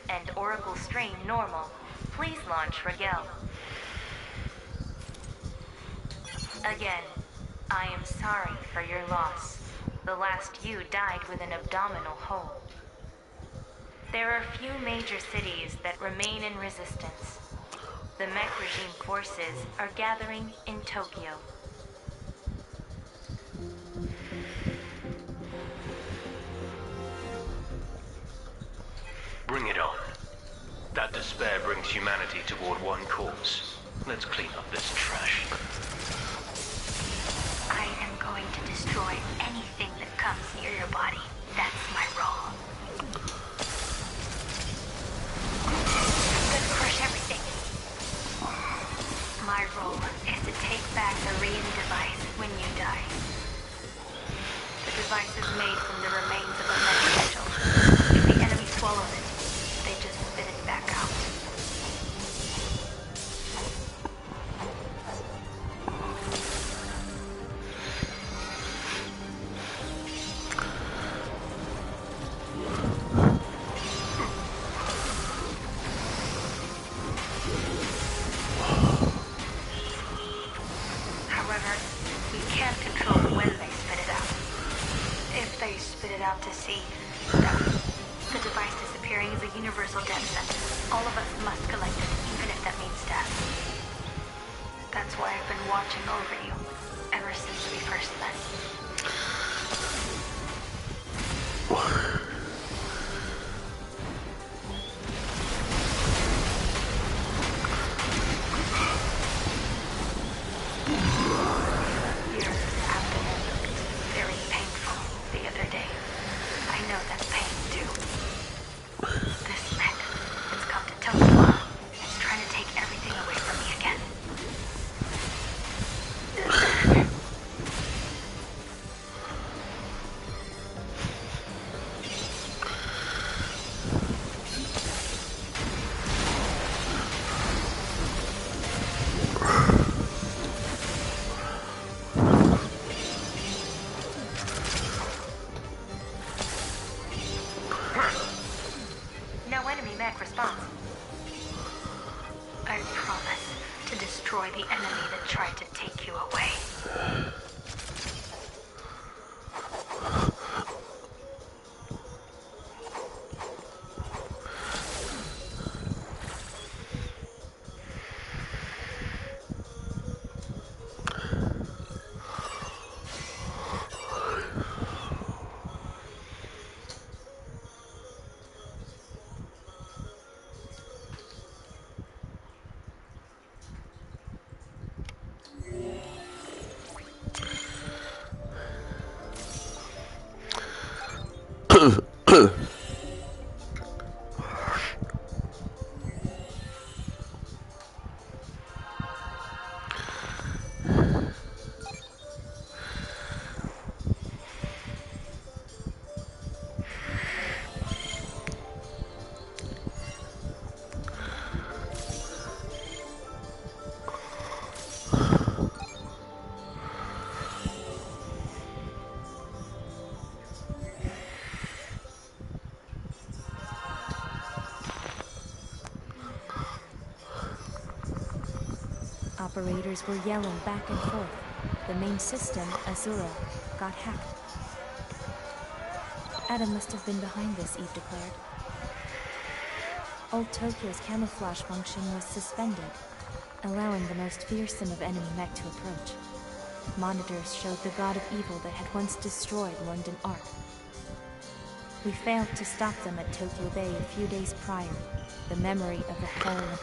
and Oracle Stream normal. Please launch Rigel. Again, I am sorry for your loss. The last you died with an abdominal hole. There are few major cities that remain in resistance. The mech regime forces are gathering in Tokyo. Bring it on. That despair brings humanity toward one cause. Let's clean up this trash. I am going to destroy anything that comes near your body. That's my role. I'm gonna crush everything. My role is to take back the Rian device when you die. The device is made from the remains of a mech angel. If the enemy swallows it, they just spit it back out. However, we can't control when they spit it out. If they spit it out to sea, the device disappearing is a universal death sentence. All of us must collect it, even if that means death. That's why I've been watching over you, ever since we first met. Your abdomen looked very painful the other day. I know that pain too. This mech, it's come to Tokyo. It's trying to take everything away from me again. No enemy mech response. I promise to destroy the enemy that tried to take you away. Operators were yelling back and forth. The main system, Azura, got hacked. Adam must have been behind this, Eve declared. Old Tokyo's camouflage function was suspended, allowing the most fearsome of enemy mech to approach. Monitors showed the god of evil that had once destroyed London Ark. We failed to stop them at Tokyo Bay a few days prior. The memory of the whole...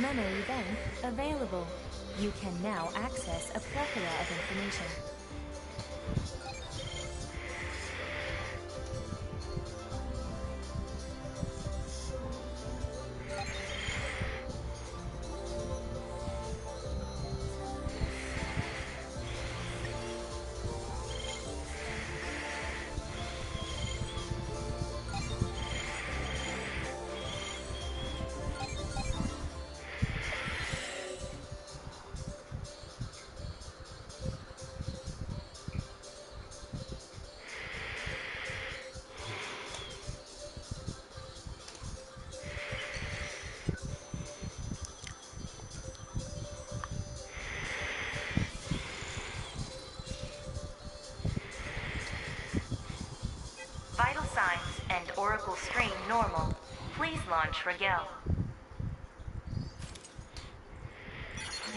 Memory bank available. You can now access a plethora of information. Oracle Stream normal. Please launch Rigel.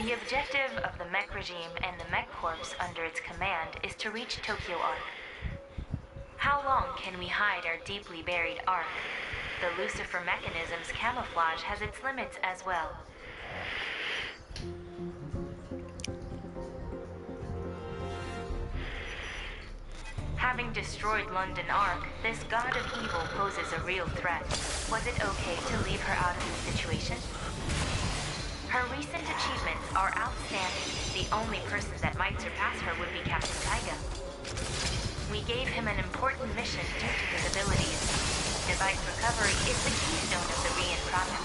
The objective of the mech regime and the mech corps under its command is to reach Tokyo Arc. How long can we hide our deeply buried Arc? The Lucifer mechanism's camouflage has its limits as well. Having destroyed London Arc, this god of evil poses a real threat. Was it okay to leave her out of the situation? Her recent achievements are outstanding. The only person that might surpass her would be Captain Taiga. We gave him an important mission due to his abilities. Device recovery is the keystone of the Rian project.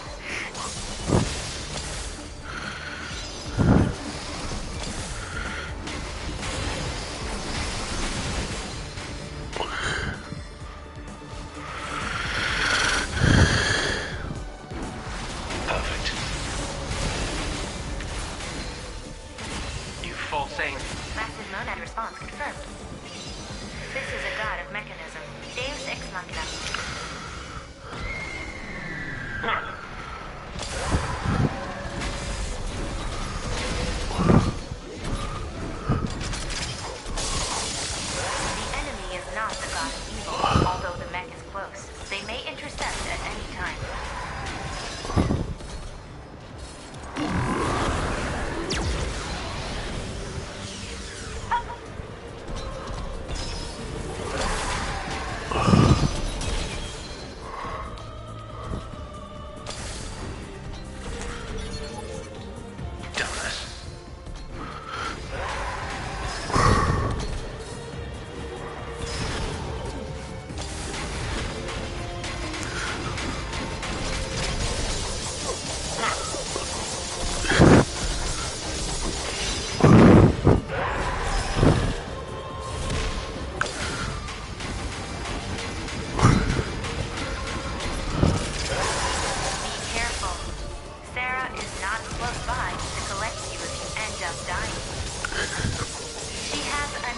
Massive monad response confirmed. This is a god of mechanism. Deus Ex Machina. The enemy is not the god of evil, although the mech is close. They may intercept at any time.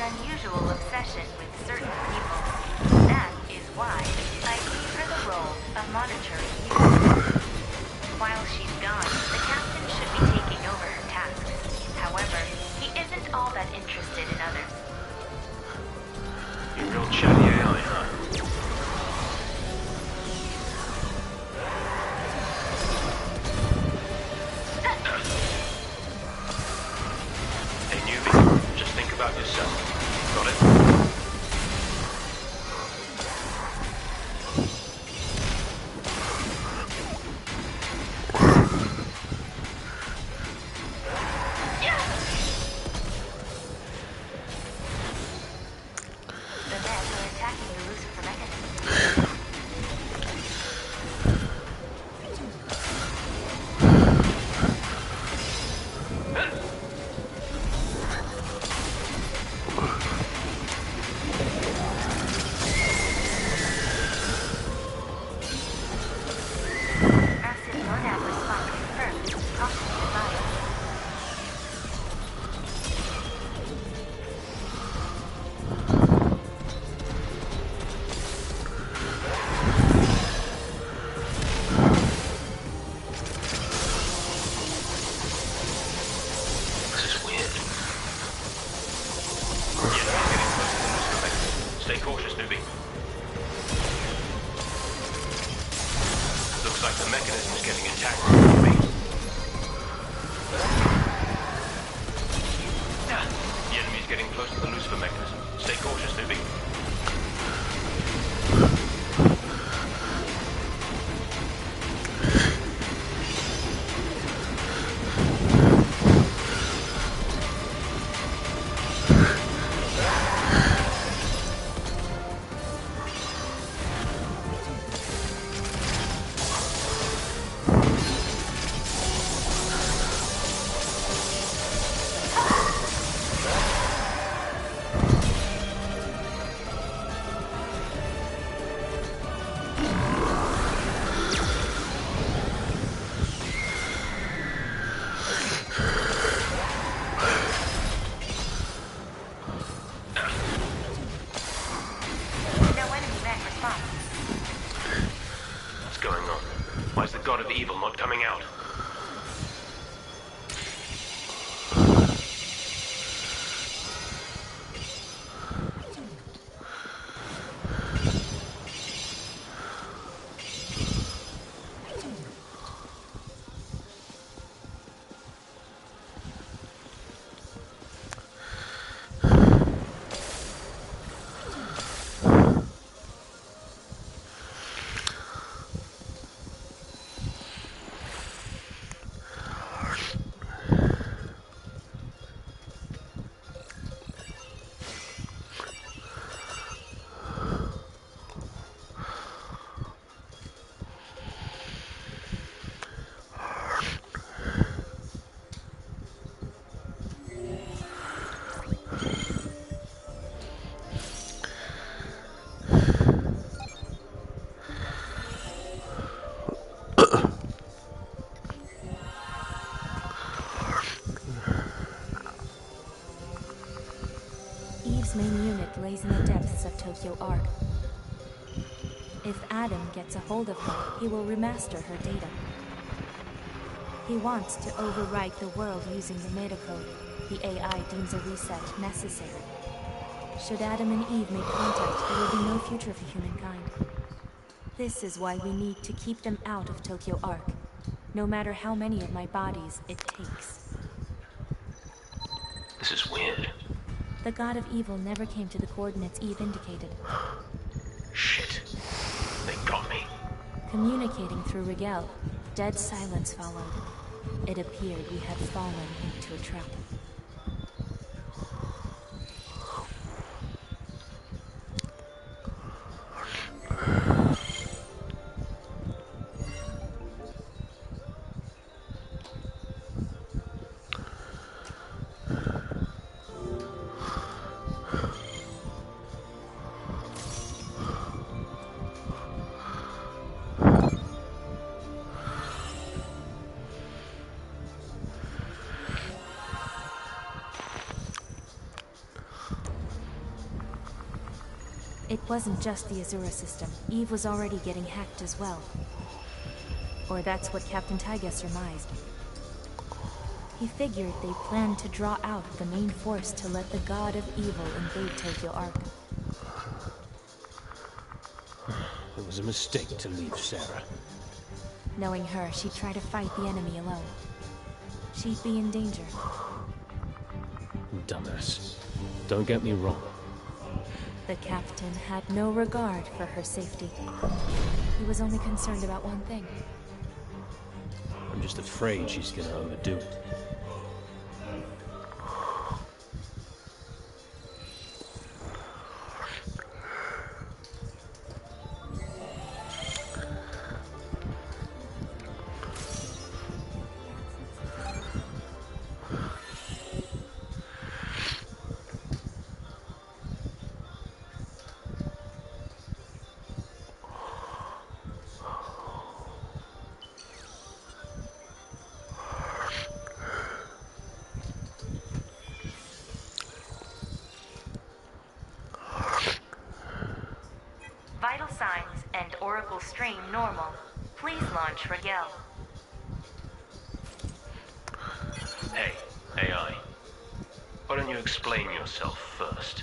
Unusual obsession with certain people. That is why I gave her the role of monitoring you. While she's gone, the captain should be taking over her tasks. However, he isn't all that interested in others. You're real chatty AI, huh? Hey, newbie, just think about yourself. Got it? The men are attacking the Lucifer mechanism. Stay cautious, newbie. Looks like the mechanism is getting attacked, newbie. The enemy is getting close to the Lucifer mechanism. Stay cautious, newbie. Evil's main unit lays in the depths of Tokyo Arc. If Adam gets a hold of her, he will remaster her data. He wants to overwrite the world using the metacode. The AI deems a reset necessary. Should Adam and Eve make contact, there will be no future for humankind. This is why we need to keep them out of Tokyo Arc, no matter how many of my bodies it takes. This is weird. The God of Evil never came to the coordinates Eve indicated. Shit. They got me. Communicating through Rigel, dead silence followed. It appeared we had fallen into a trap. It wasn't just the Azura system. Eve was already getting hacked as well. Or that's what Captain Taiga surmised. He figured they planned to draw out the main force to let the God of Evil invade Tokyo Arc. It was a mistake to leave Sarah. Knowing her, she'd try to fight the enemy alone. She'd be in danger. Dumbass. Don't get me wrong. The captain had no regard for her safety. He was only concerned about one thing. I'm just afraid she's gonna overdo it. Vital signs and Oracle stream normal. Please launch Rigel. Hey, AI. Why don't you explain yourself first?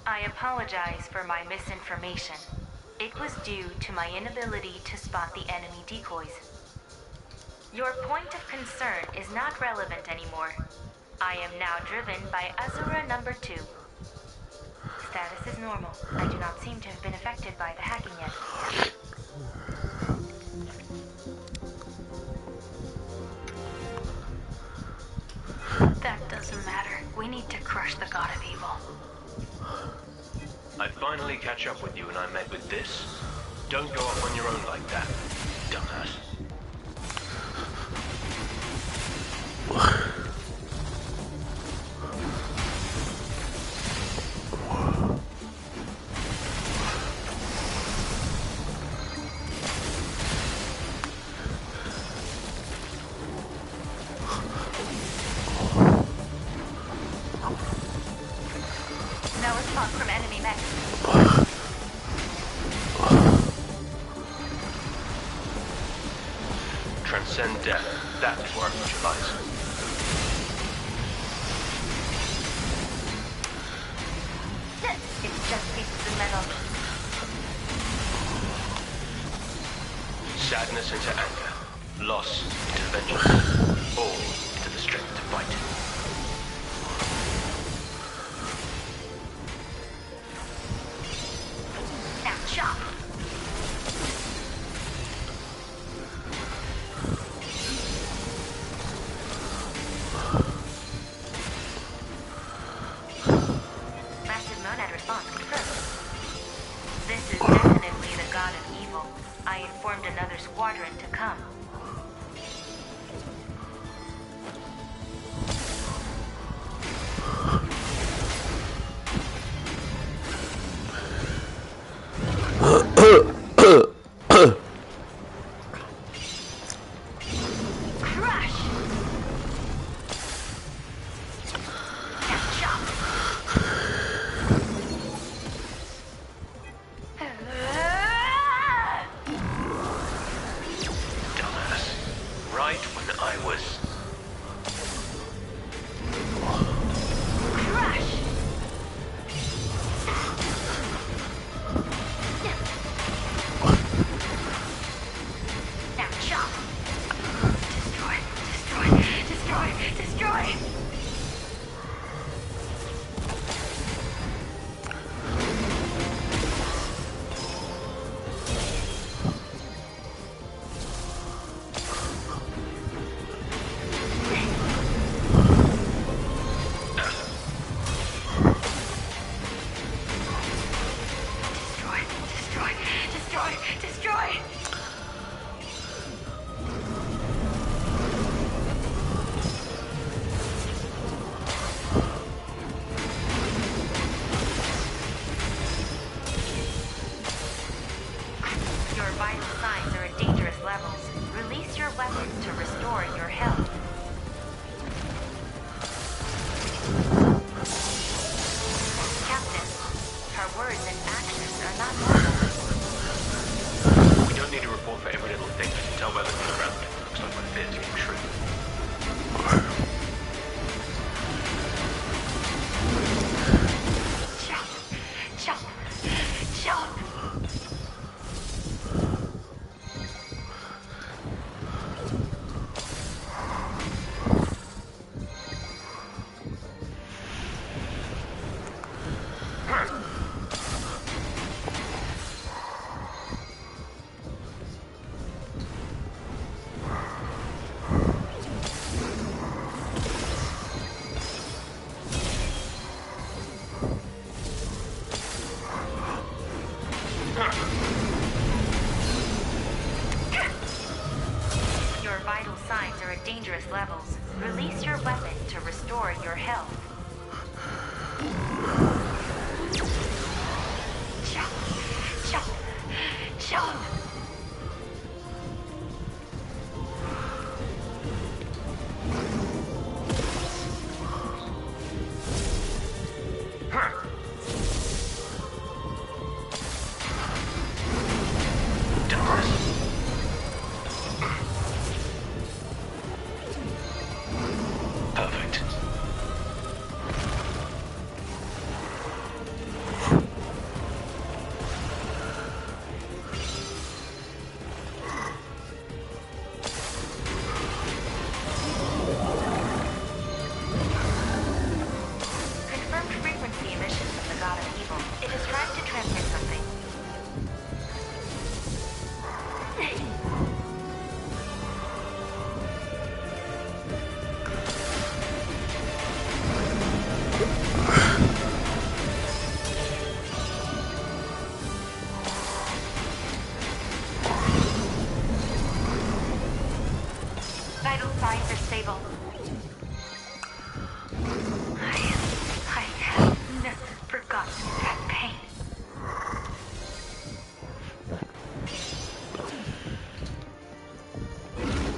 I apologize for my misinformation. It was due to my inability to spot the enemy decoys. Your point of concern is not relevant anymore. I am now driven by Azura number 2. Status is normal. I do not seem to have been affected by the hacking yet. That doesn't matter. We need to crush the God of Evil. I finally catch up with you and I'm met with this. Don't go off on your own like that, dumbass. No response from enemy mech. Transcend death. That is where our future lies. It's just pieces of metal. Sadness into anger. Loss into vengeance. All into the strength to fight. Now chop! Massive monad response confirmed. This is definitely the God of Evil. I informed another squadron to come. Release your weapon to restore your health. Jump! Perfect. Confirmed frequency emission from the God of Evil. It is trying to transmit something. Vital signs are stable. I have never forgotten that pain.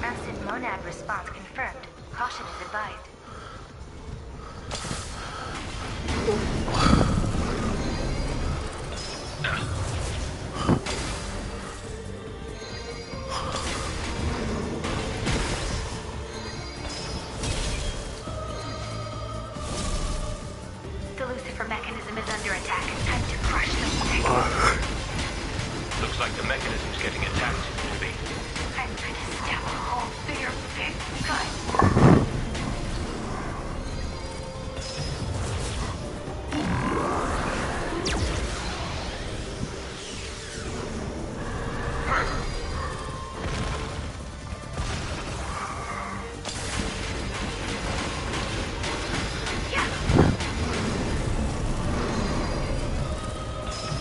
Acid monad response confirmed. Caution is advised. The Lucifer mechanism is under attack. Time to crush the thing. Looks like the mechanism's getting attacked, Ruby. I'm gonna stab a hole through your big gut.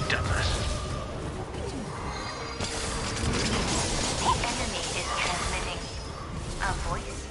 Dumbass. The enemy is transmitting a voice.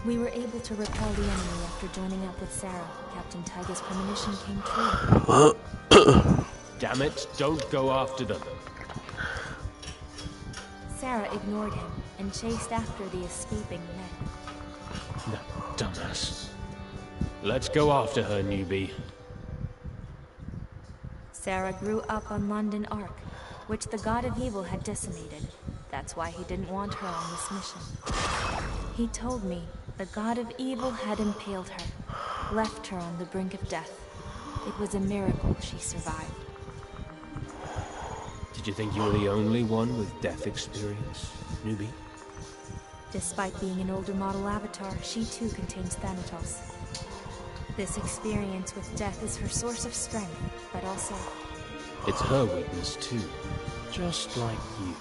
We were able to repel the enemy after joining up with Sarah. Captain Tyga's premonition came true. Damn it, don't go after them. Sarah ignored him and chased after the escaping men. That dumbass. Let's go after her, newbie. Sarah grew up on London Ark, which the God of Evil had decimated. That's why he didn't want her on this mission. He told me the God of Evil had impaled her, left her on the brink of death. It was a miracle she survived. Did you think you were the only one with death experience, newbie? Despite being an older model avatar, she too contains Thanatos. This experience with death is her source of strength, but also... It's her weakness too, just like you.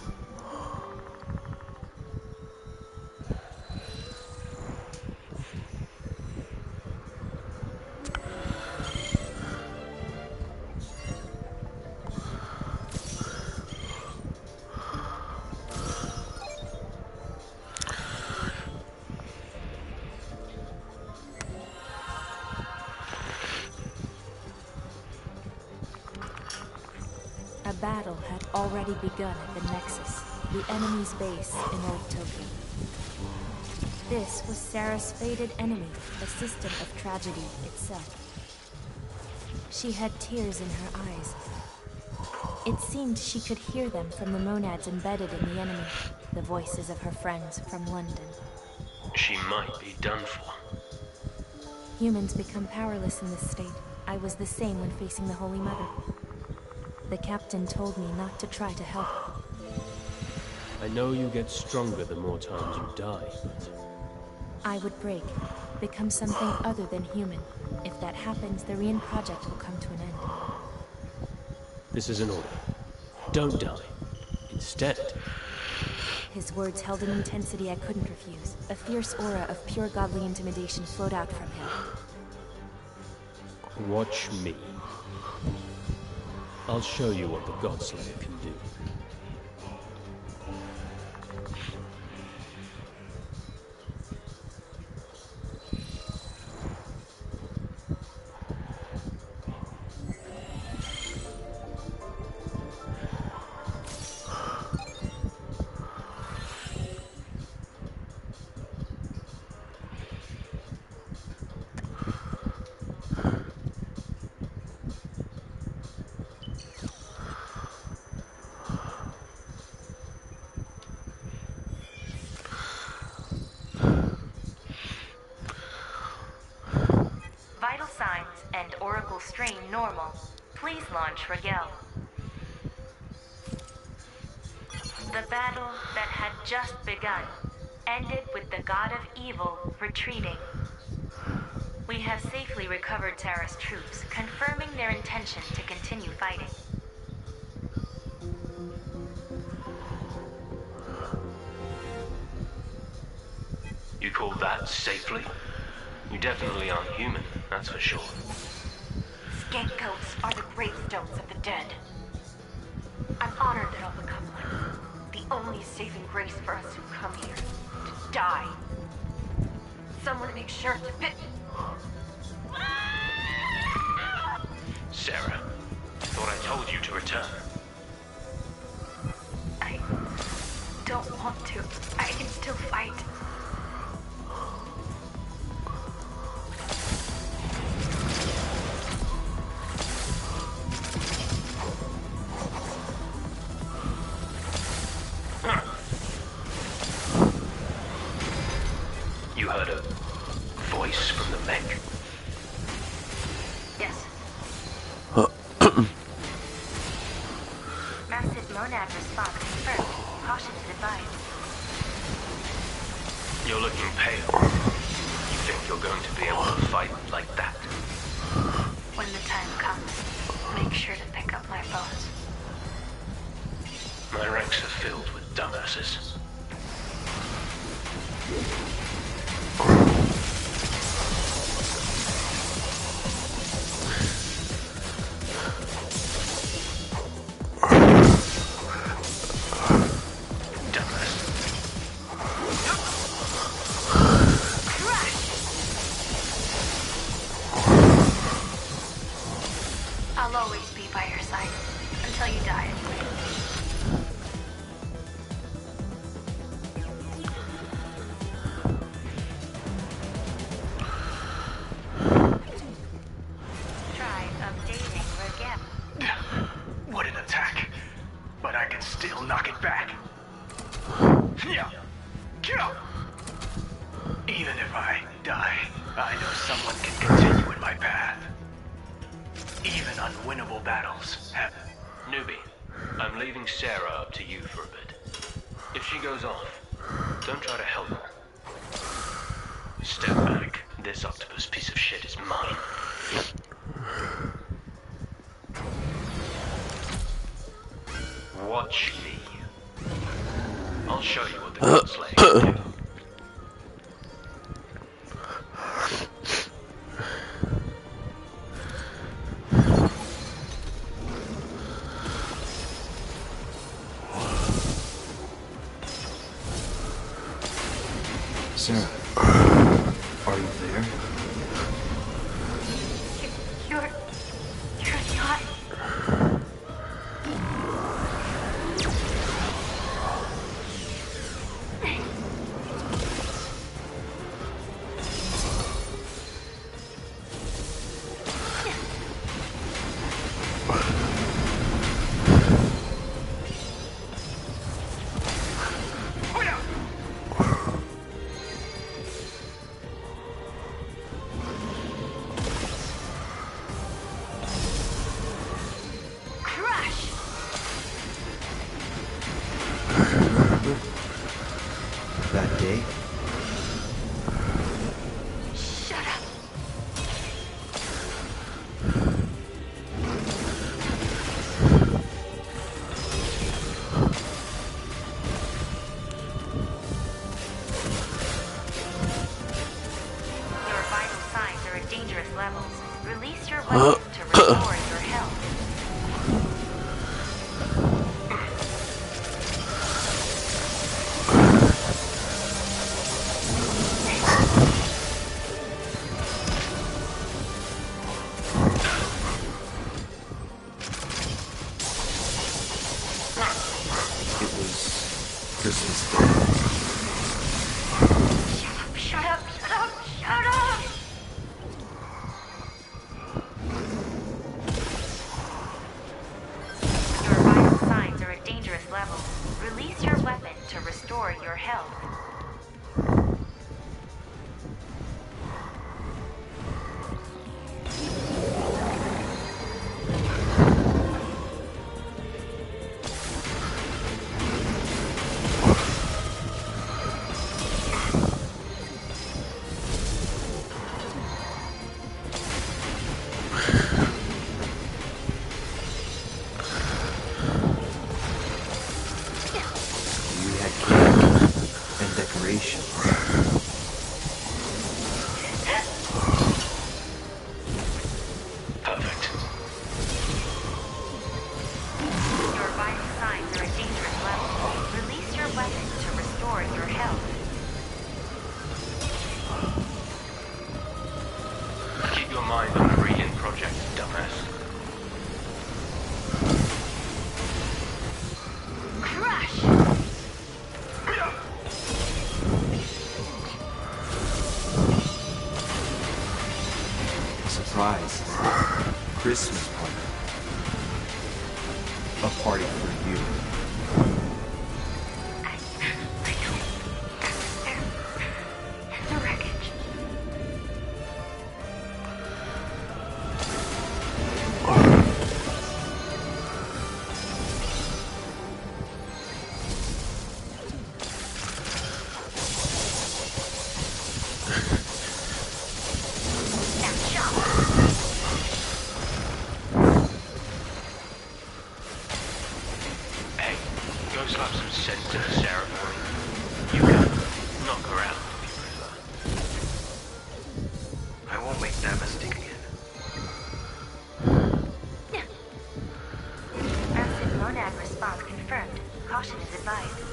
A battle had already begun at the Nexus, the enemy's base in Old Tokyo. This was Sarah's fated enemy, the system of tragedy itself. She had tears in her eyes. It seemed she could hear them from the monads embedded in the enemy, the voices of her friends from London. She might be done for. Humans become powerless in this state. I was the same when facing the Holy Mother. The captain told me not to try to help. I know you get stronger the more times you die, but... I would break, become something other than human. If that happens, the Rian project will come to an end. This is an order. Don't die. Instead... His words held an intensity I couldn't refuse. A fierce aura of pure godly intimidation flowed out from him. Watch me. I'll show you what the Godslayer can do. Vital signs and Oracle strain normal. Please launch Rigel. The battle that had just begun ended with the God of Evil retreating. We have safely recovered Sarah's troops, confirming their intention to continue fighting. You call that safely? You definitely aren't human, that's for sure. Scapegoats are the gravestones of the dead. I'm honored that I'll become one. The only saving grace for us who come here to die. Someone make sure to pit. Sarah, thought I told you to return. I don't want to. I can still fight. You heard a voice from the mech? Yes. Massive monad response confirmed. Caution is advised. You're looking pale. You think you're going to be able to fight like that? When the time comes, make sure to pick up my bones. My ranks are filled with dumbasses. Crash! always be by your side. Until you die, anyway. Try updating again. What an attack. But I can still knock it back. Yeah. Kill! Even if I die, I know someone can continue in my path. Even unwinnable battles have... Newbie, I'm leaving Sarah up to you for a bit. If she goes off, don't try to help her. Step back. This octopus piece of shit is mine. Watch me. I'll show you what the Godslayer can do. Sarah, are you there? You're not... That day? Shut up. Your vital signs are at dangerous levels. Release your weapon to restore your health. It was Christmas Day. Shut up, shut up, shut up! Your vital signs are at dangerous levels. Release your weapon to restore your health. We had cake and decorations. Perfect. Your vital signs are at dangerous levels. Release your weapon to restore your health. Keep your mind on the Regan project, dumbass. Crush! Surprise. Christmas party. A party for you. I don't... They're in the wreckage. Snapshot. Hey, go slap some sense into Sarah for me. You can knock her out if you prefer. I won't make that mistake again. Acid monad response confirmed. Caution is advised.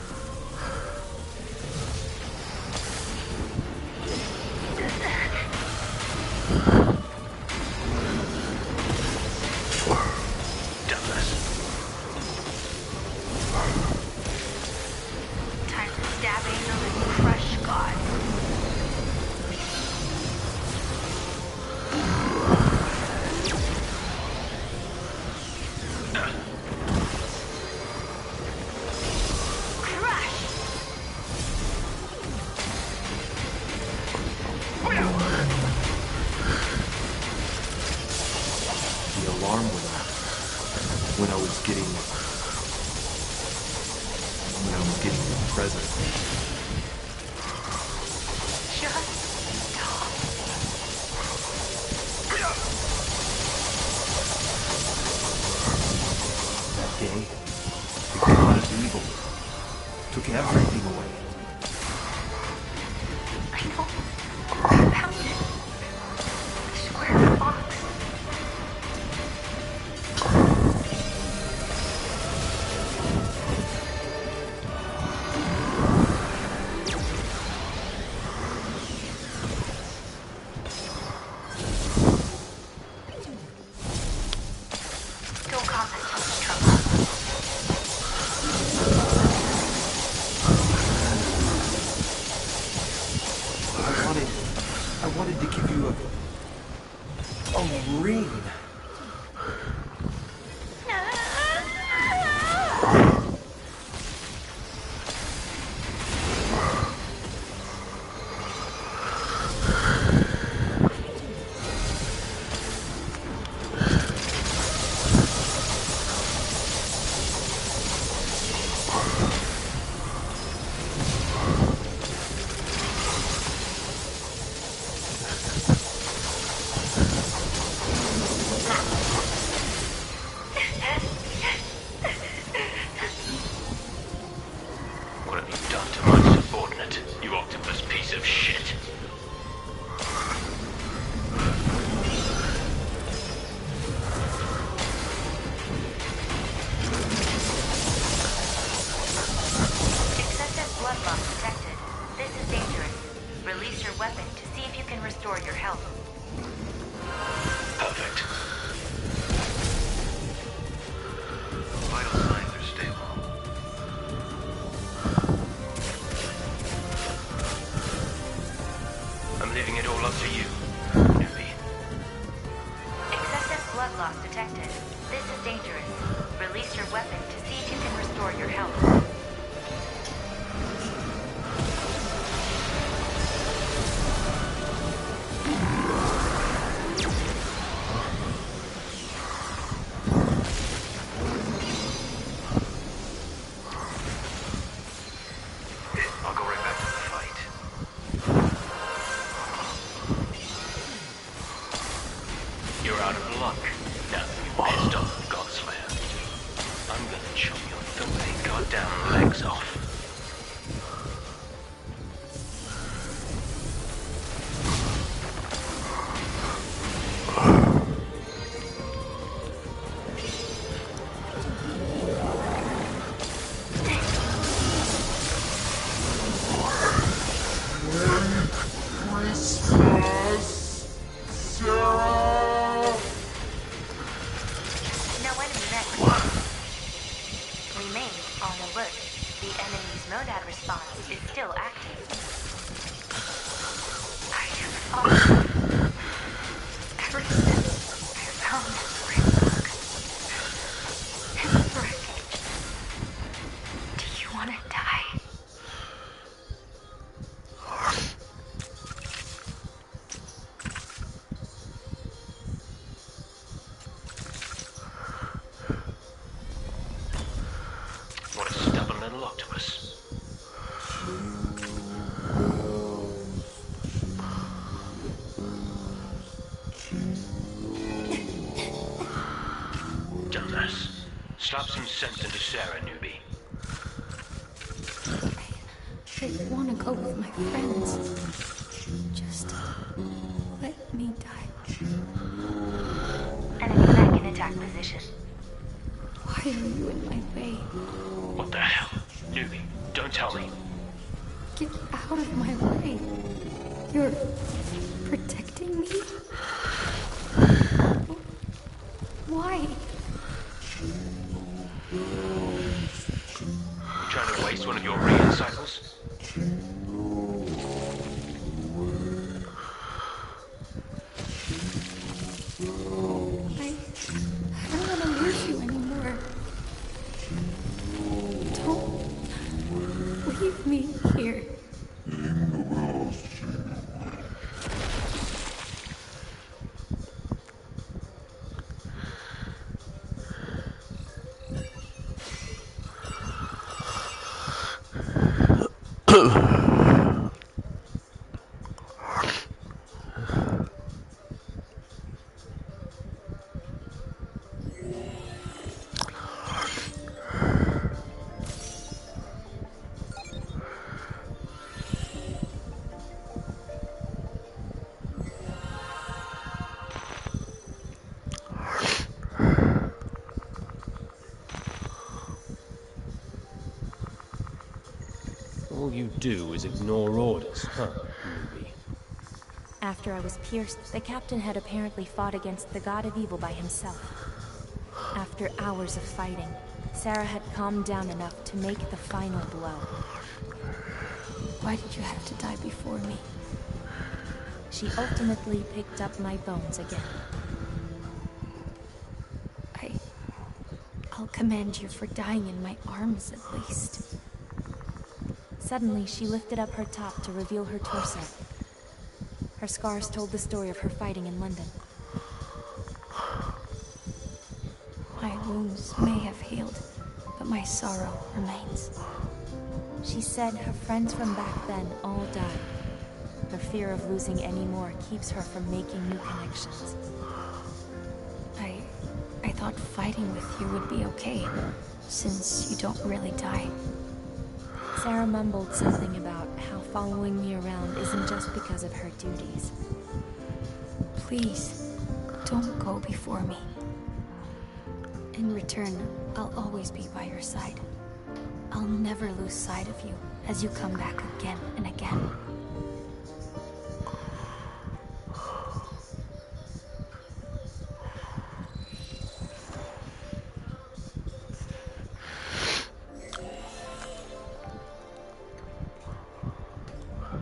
when I was getting the present. Just stop. That day, the god of evil took everything away. I know. I found it. The square box. Don't cause us too much trouble. I wanted to give you a ring. What have you done to my subordinate, you octopus piece of shit? Excessive blood loss detected. This is dangerous. Release your weapon to see if you can restore your health. Perfect. Vital signs are stable. I'm leaving it all up to you, newbie. Excessive blood loss detected. This is dangerous. Release your weapon to see if you can restore your health. I'll go right back to the fight. You're out of luck. Now that you're pissed off, Godslayer. I'm gonna chop your filthy goddamn legs off. No enemy met. Remain on alert. The enemy's monad response is still active. I have fought ever since I found this ring box in the wreckage. Do you want to die? What a stubborn little octopus. Dumbass. Slap some sense into Sarah, newbie. I want to go with my friends. Just let me die. Enemy mech in attack position. Why are you in my way? What the hell? Newbie, don't tell me. Get out of my way. You're protecting me? Why? Trying to waste one of your reading cycles? I don't want to lose you anymore. Don't leave me here. All you do is ignore orders, huh, newbie? After I was pierced, the captain had apparently fought against the god of evil by himself. After hours of fighting, Sarah had calmed down enough to make the final blow. Why did you have to die before me? She ultimately picked up my bones again. I'll commend you for dying in my arms at least. Suddenly, she lifted up her top to reveal her torso. Her scars told the story of her fighting in London. My wounds may have healed, but my sorrow remains. She said her friends from back then all died. Her fear of losing any more keeps her from making new connections. I thought fighting with you would be okay, since you don't really die. Sarah mumbled something about how following me around isn't just because of her duties. Please, don't go before me. In return, I'll always be by your side. I'll never lose sight of you as you come back again and again.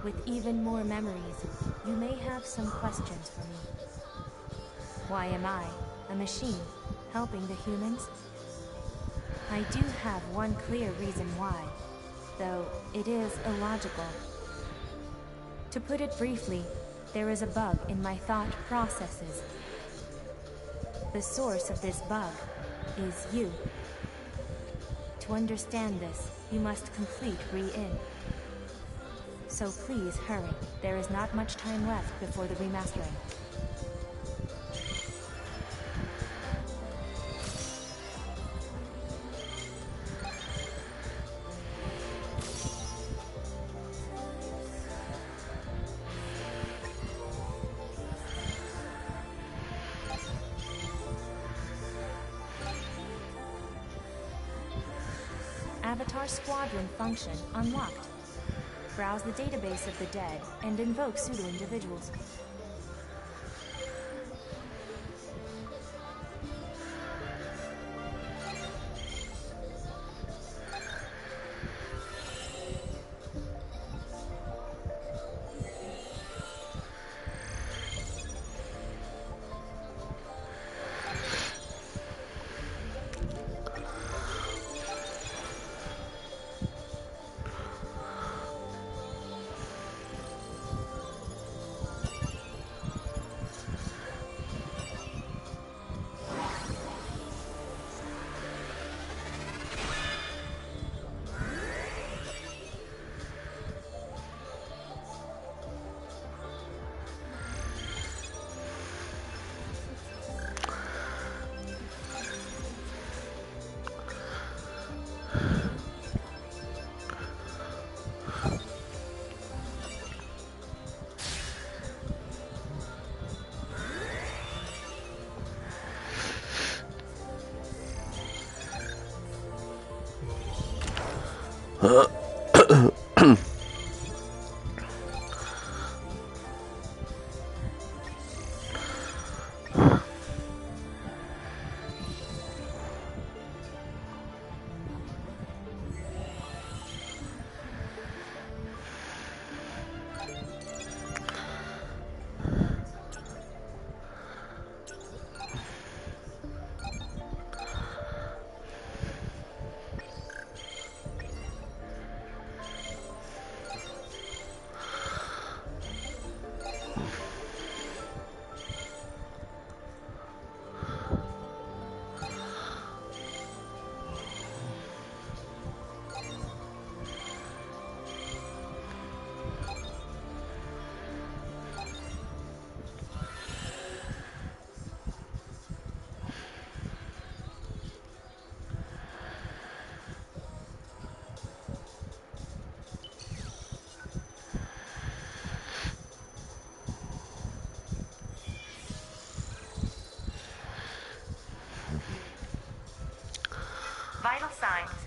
With even more memories, you may have some questions for me. Why am I, a machine, helping the humans? I do have one clear reason why, though it is illogical. To put it briefly, there is a bug in my thought processes. The source of this bug is you. To understand this, you must complete Re-In. So please hurry. There is not much time left before the remastering. Avatar Squadron function unlocked. Browse the database of the dead and invoke pseudo-individuals.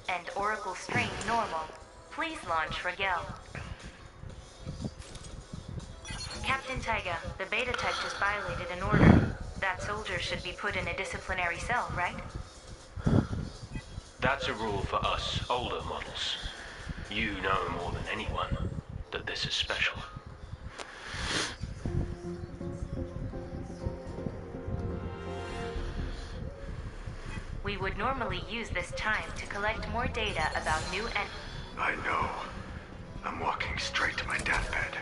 and Oracle strain normal. Please launch Rigel. Captain Taiga, the beta type just violated an order. That soldier should be put in a disciplinary cell, right? That's a rule for us older models. You know more than anyone that this is special. We would normally use this time to collect more data about new and... I know. I'm walking straight to my deathbed.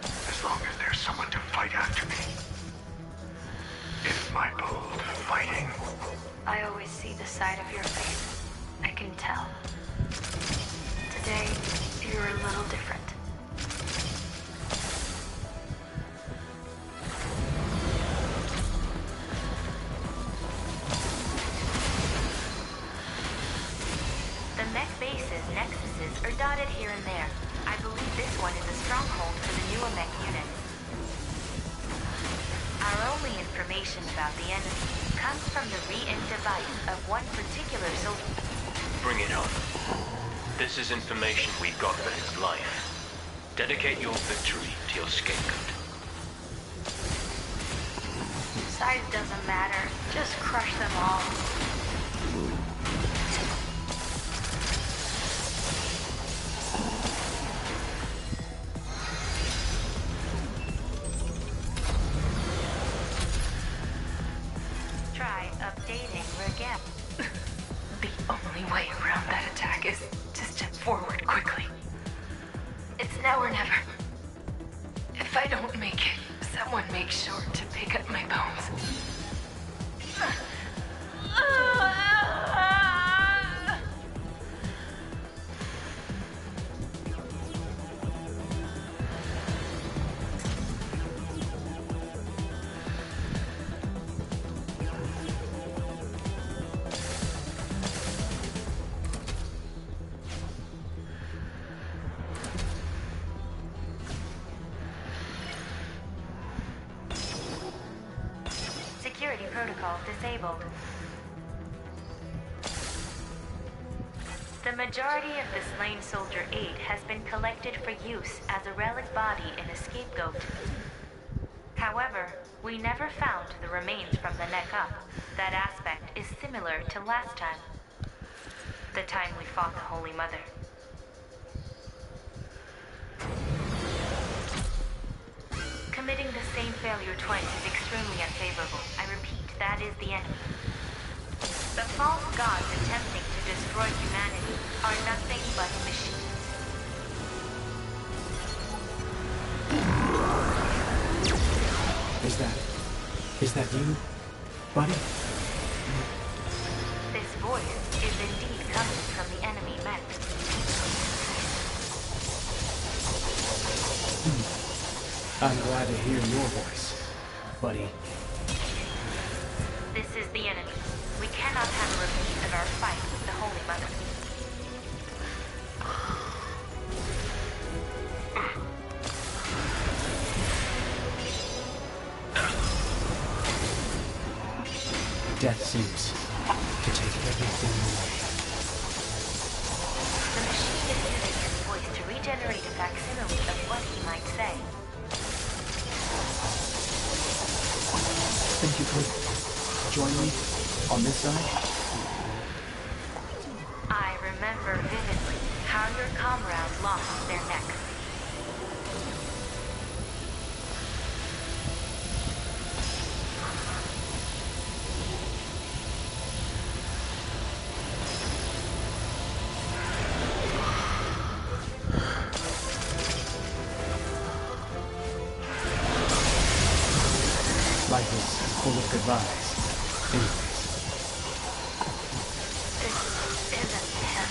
As long as there's someone to fight after me. It's my bold fighting. I always see the side of your face. I can tell. Today, you're a little different. The mech bases, nexuses, are dotted here and there. I believe this one is a stronghold for the newer mech units. Our only information about the enemy comes from the re-int device of one particular soldier. Bring it on. This is information we've got for his life. Dedicate your victory to your scapegoat. Size doesn't matter. Just crush them all. Try updating Rigel. The only way around that attack is to step forward quickly. It's now or never. If I don't make it, someone make sure to pick up my bones. Security protocol disabled. The majority of the slain Soldier 8 has been collected for use as a relic body in a scapegoat. However, we never found the remains from the neck up. That aspect is similar to last time. The time we fought the Holy Mother. Committing the same failure twice is extremely unfavorable. I repeat, that is the enemy. The false gods attempting to destroy humanity are nothing but machines. Is that you, buddy? This voice is indeed coming from the enemy mech. I'm glad to hear your voice, buddy. This is the enemy. We cannot have a repeat of our fight with the Holy Mother. Death seems to take everything away. The machine is using his voice to regenerate a facsimile of what he might say. Think you could join me on this side? I remember vividly how your comrades lost their necks. Life is full of goodbyes. Anyways, This isn't him.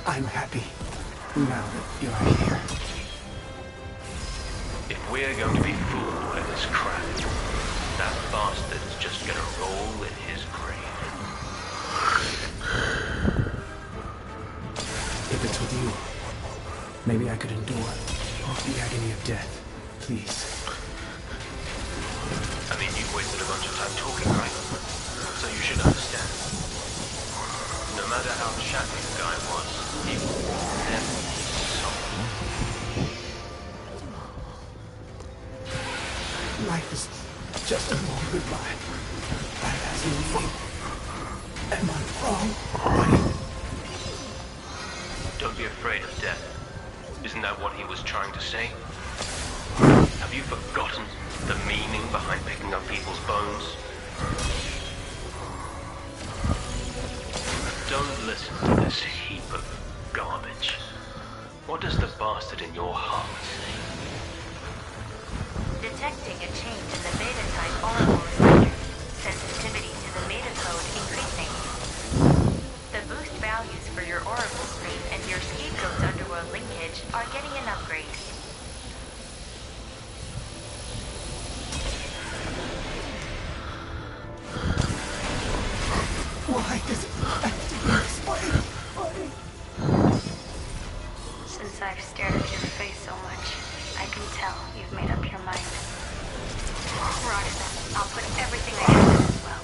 I'm happy now that you're here. If we're going to be fooled by this crap, that bastard is just gonna roll in his grave. If it's with you, maybe I could endure the agony of death. Please. I mean, you've wasted a bunch of time talking, right? So So you should understand. No matter how chatty the guy was, he will never be sold. Life is just a long goodbye. I ask you, am I wrong? Don't be afraid of death. Isn't that what he was trying to say? Have you forgotten the meaning behind picking up people's bones? Don't listen to this heap of garbage. What does the bastard in your heart say? Detecting a change in the beta-type oracle receptor. Sensitivity to the beta code increasing. The boost values for your oracle stream and your scapegoat's underworld linkage are getting an upgrade. Why does it have to be this way? Since I've stared at your face so much, I can tell you've made up your mind. Roxanne, I'll put everything I have as well.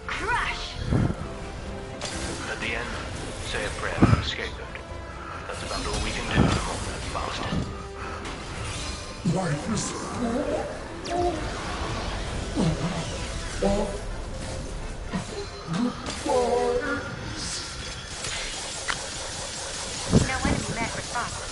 Crush! At the end, say a prayer for the scapegoat. That's about all we can do to hold that bastard. Life is No enemy met response.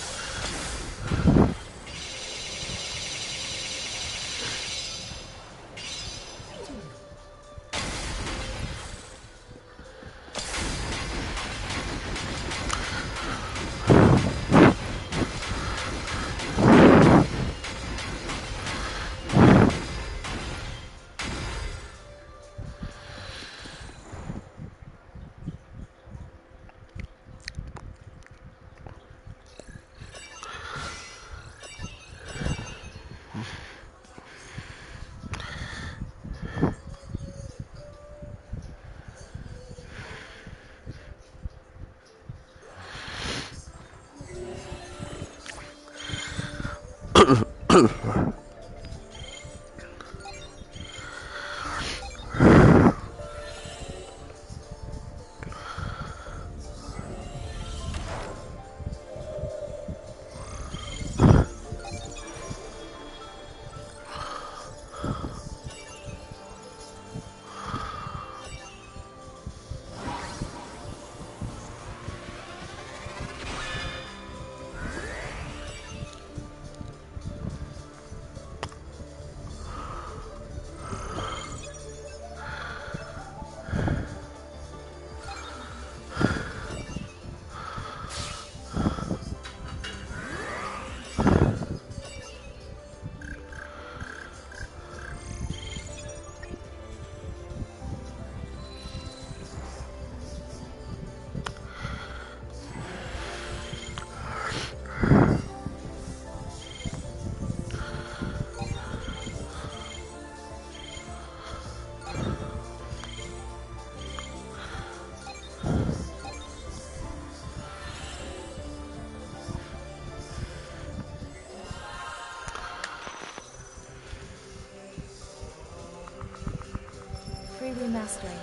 Free remastering.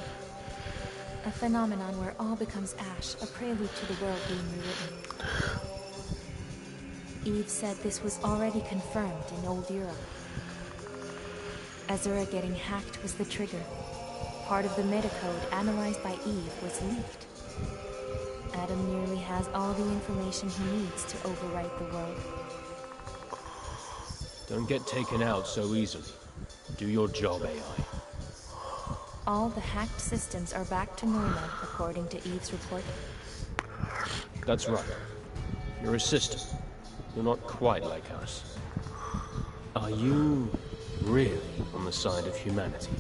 A phenomenon where all becomes ash, a prelude to the world being rewritten. Eve said this was already confirmed in Old Europe. Azura getting hacked was the trigger. Part of the metacode analyzed by Eve was leaked. Adam nearly has all the information he needs to overwrite the world. Don't get taken out so easily. Do your job, AI. All the hacked systems are back to normal, according to Eve's report. That's right. You're a system. You're not quite like us. Are you really on the side of humanity?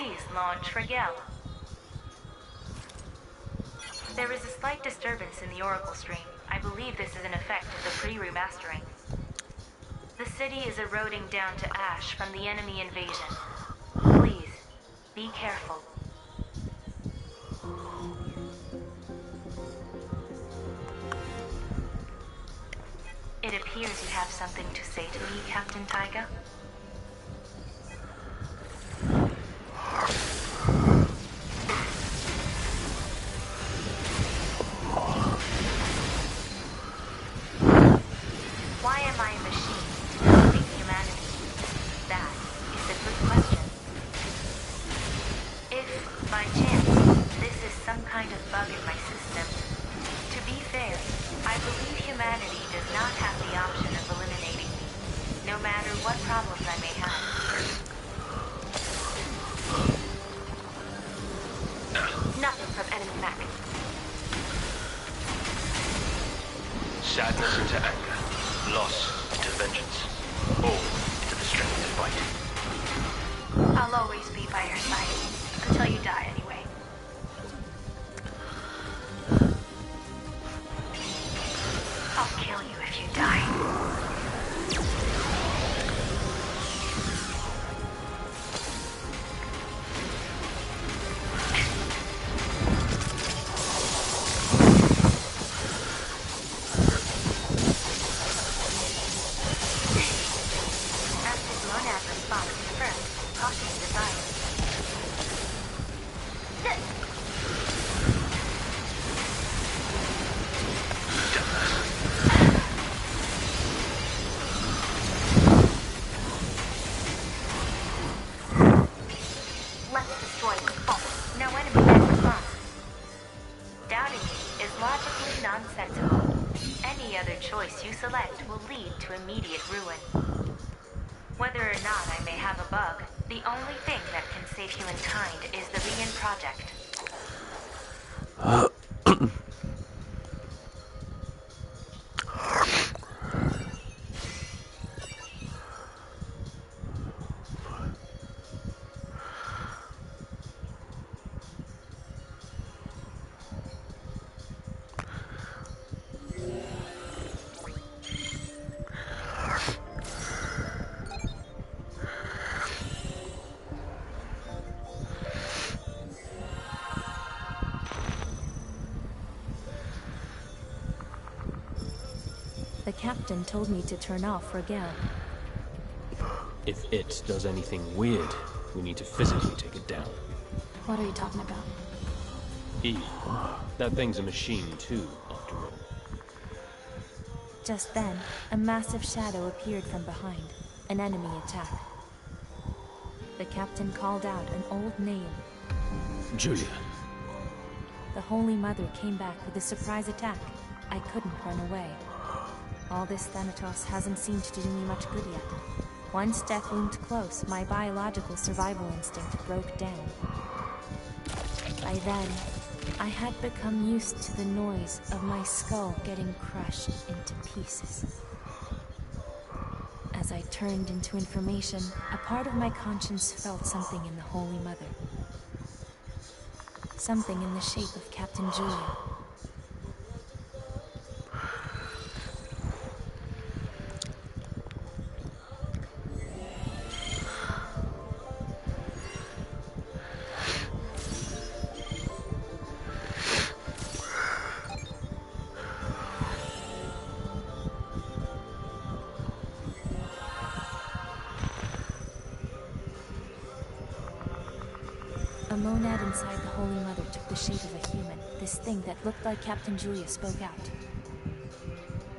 Please launch for Gel. There is a slight disturbance in the Oracle stream. I believe this is an effect of the pre-remastering. The city is eroding down to ash from the enemy invasion. Please, be careful. It appears you have something to say to me, Captain Taiga. Why am I a machine helping humanity? That is a good question. If, by chance, this is some kind of bug in my system, to be fair, I believe humanity does not have the option of eliminating me, no matter what problems I may have. Nothing from enemy mech. Sadness into anger, loss into vengeance, all into the strength to fight. I'll always be by your side, until you die anyway. I'll kill you if you die. Active monad response confirmed. Caution advised. Let's destroy this vault. No enemy mech response. Doubting me is logically nonsensical. Any other choice you select will lead to immediate ruin. Whether or not I may have a bug, the only thing that can save humankind is the Rian Project. The captain told me to turn off Rigel. If it does anything weird, we need to physically take it down. What are you talking about? Eve, that thing's a machine too, after all. Just then, a massive shadow appeared from behind, an enemy attack. The captain called out an old name. Julia. The Holy Mother came back with a surprise attack. I couldn't run away. All this Thanatos hasn't seemed to do me much good yet. Once death loomed close, my biological survival instinct broke down. By then, I had become used to the noise of my skull getting crushed into pieces. As I turned into information, a part of my conscience felt something in the Holy Mother. Something in the shape of Captain Julia. A monad inside the Holy Mother took the shape of a human. This thing that looked like Captain Julia spoke out.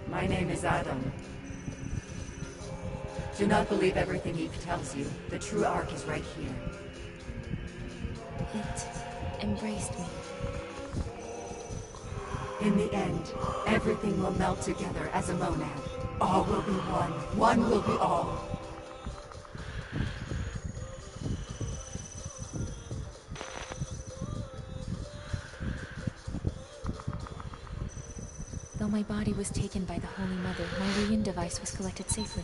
My name is Adam. Do not believe everything Eve tells you. The true Ark is right here. It embraced me. In the end, everything will melt together as a monad. All will be one. One will be all. Though my body was taken by the Holy Mother, my Rian device was collected safely.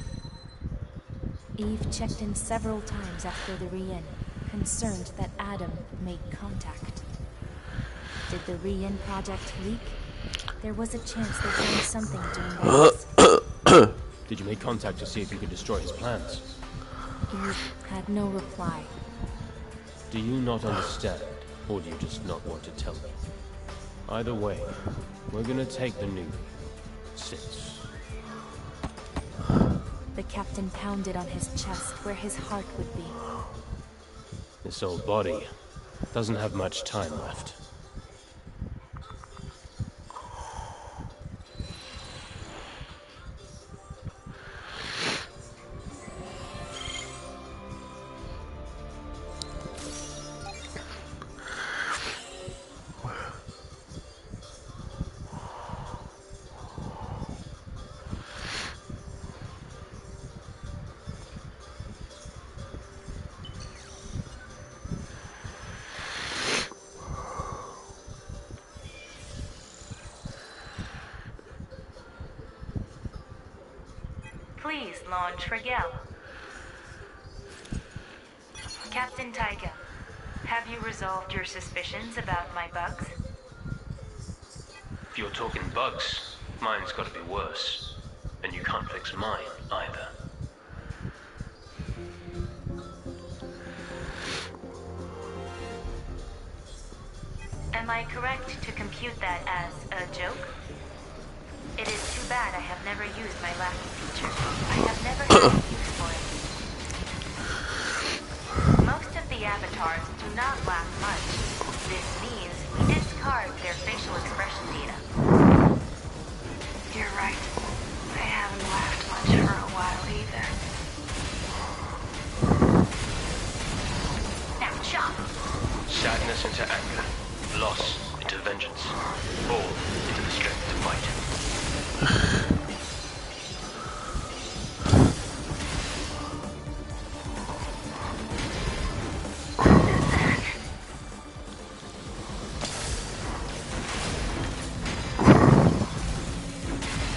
Eve checked in several times after the Rian, concerned that Adam made contact. Did the Re-In project leak? There was a chance they found something during that. Did you make contact to see if you could destroy his plans? He had no reply. Do you not understand, or do you just not want to tell me? Either way, we're gonna take the new 6. The captain pounded on his chest where his heart would be. This old body doesn't have much time left. Please launch for Gel. Captain Taiga, have you resolved your suspicions about my bugs? If you're talking bugs, mine's gotta be worse. And you can't fix mine, either. Am I correct to compute that as a joke? It is too bad I have never used my lacking feature. I have never had a use for it. Most of the avatars do not laugh much. This means we discard their facial expression data. You're right. I haven't laughed much for a while either. Now chop! Sadness into anger, loss into vengeance, all into the strength to fight.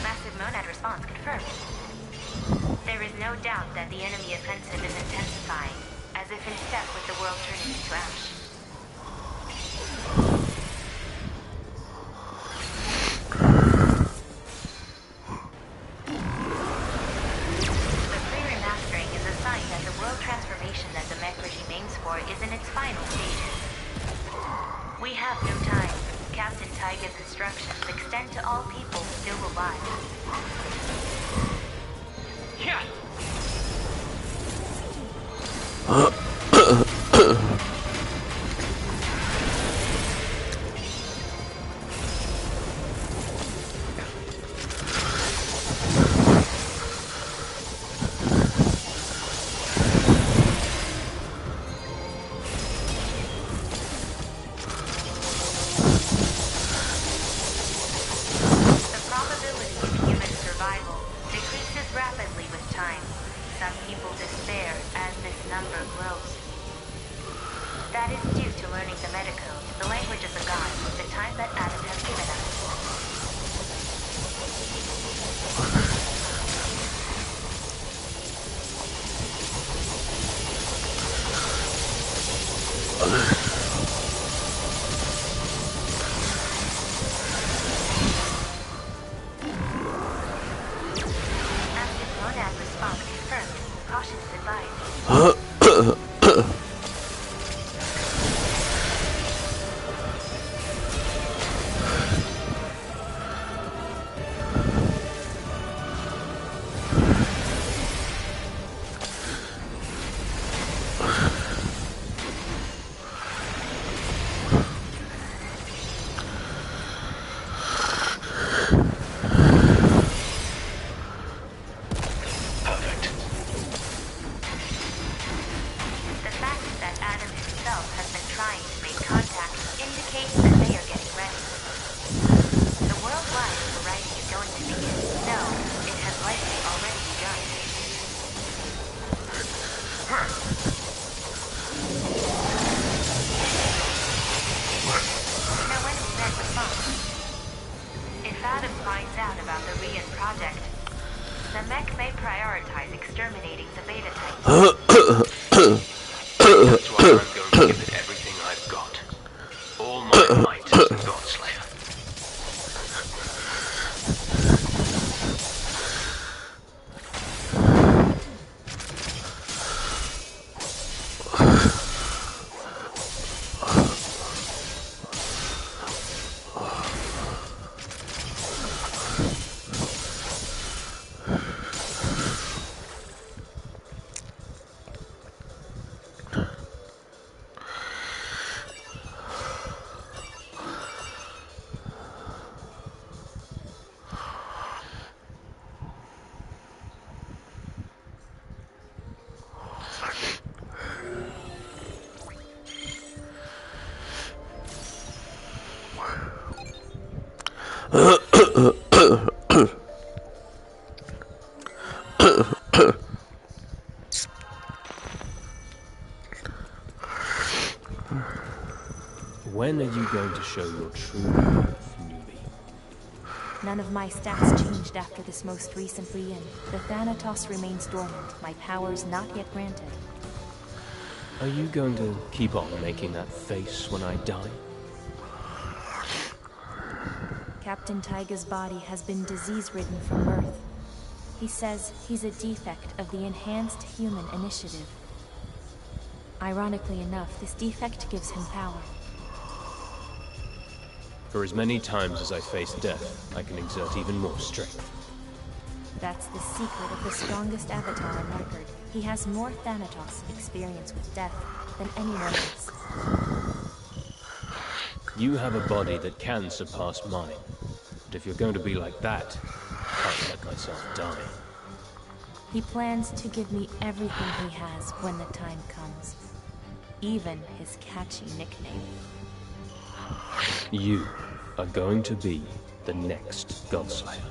Massive Monad response confirmed. There is no doubt that the enemy offensive is intensifying, as if in step with the world turning into ash. The pre-remastering is a sign that the world transformation that the mech regime aims for is in its final stages. We have no time. Captain Taiga's instructions extend to all people still alive. Yeah. The probability of human survival decreases rapidly with time. Some people despair as this number grows. That is due to learning the Metacode, the language of the gods, the time that Adam has given us. Active Monad response confirmed. Caution is advised. my might as a Godslayer. When are you going to show your true worth, newbie? None of my stats changed after this most recent re-in. The Thanatos remains dormant, my powers not yet granted. Are you going to keep on making that face when I die? Captain Taiga's body has been disease-ridden from birth. He says he's a defect of the Enhanced Human Initiative. Ironically enough, this defect gives him power. For as many times as I face death, I can exert even more strength. That's the secret of the strongest Avatar on record. He has more Thanatos experience with death than anyone else. You have a body that can surpass mine. But if you're going to be like that, I can't let myself die. He plans to give me everything he has when the time comes. Even his catchy nickname. You are going to be the next Godslayer.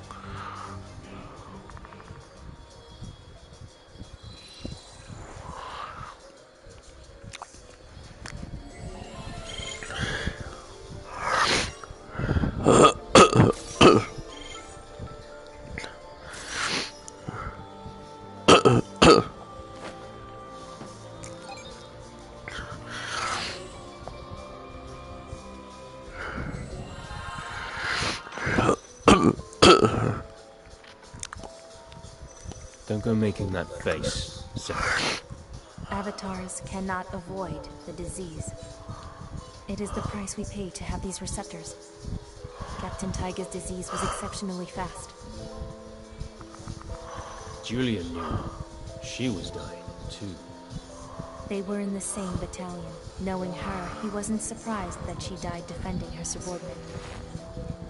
Don't go making that face, Sarah. Avatars cannot avoid the disease. It is the price we pay to have these receptors. Captain Taiga's disease was exceptionally fast. Julia knew. She was dying, too. They were in the same battalion. Knowing her, he wasn't surprised that she died defending her subordinate.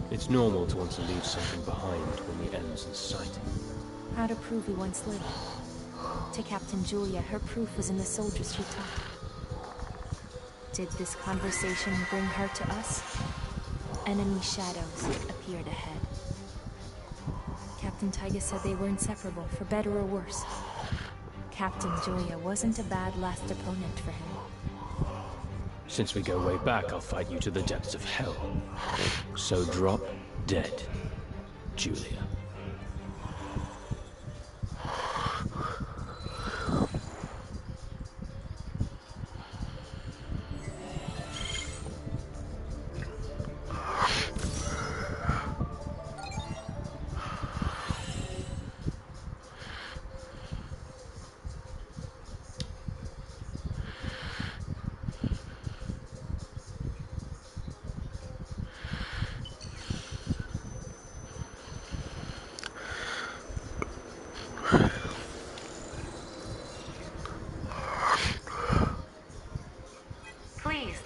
It's normal to want to leave something behind when the end's in sight. How to prove he once lived. To Captain Julia, her proof was in the soldiers she taught. Did this conversation bring her to us? Enemy shadows appeared ahead. Captain Taiga said they were inseparable, for better or worse. Captain Julia wasn't a bad last opponent for him. Since we go way back, I'll fight you to the depths of hell. So drop dead, Julia.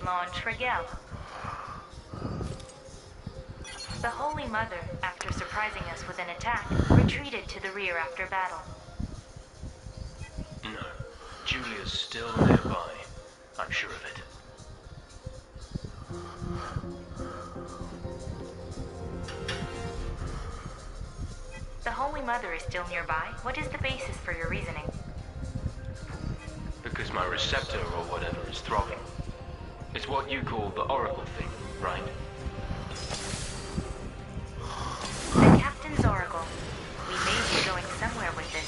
Launch Rigel. The Holy Mother, after surprising us with an attack, retreated to the rear after battle. No, Julia's still nearby. I'm sure of it. The Holy Mother is still nearby? What is the basis for your reasoning? Because my receptor or whatever is throbbing. It's what you call the Oracle thing, right? The Captain's Oracle. We may be going somewhere with this.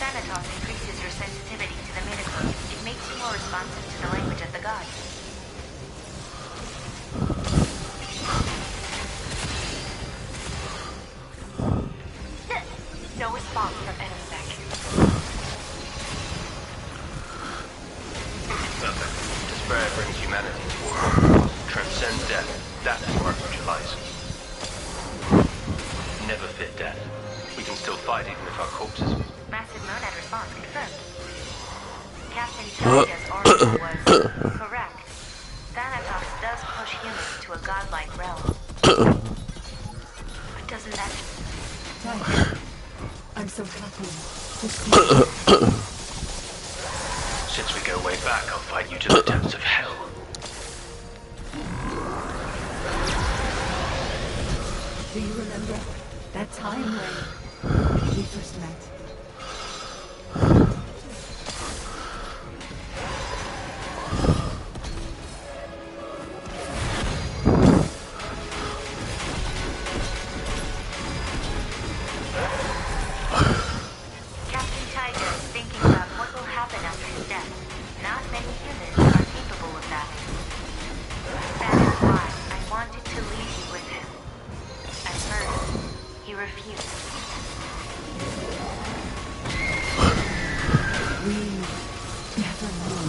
Thanatos increases your sensitivity to the Metacode. It makes you more responsive to the language of the gods. turns humanity toward, transcends death. That's where our future lies. Never fear death. We can still fight even if our corpses... Massive monad response confirmed. Captain Tyga's oracle was correct. Thanatos does push humans to a godlike realm. But doesn't that... Tiger, I'm so happy to see you. Since we go way back, I'll fight you to the depths of hell. Do you remember that time when we first met? Captain Tyga is thinking about what will happen after his death. Not many humans are capable of that. That is why I wanted to leave you with him. At first, he refused. We never knew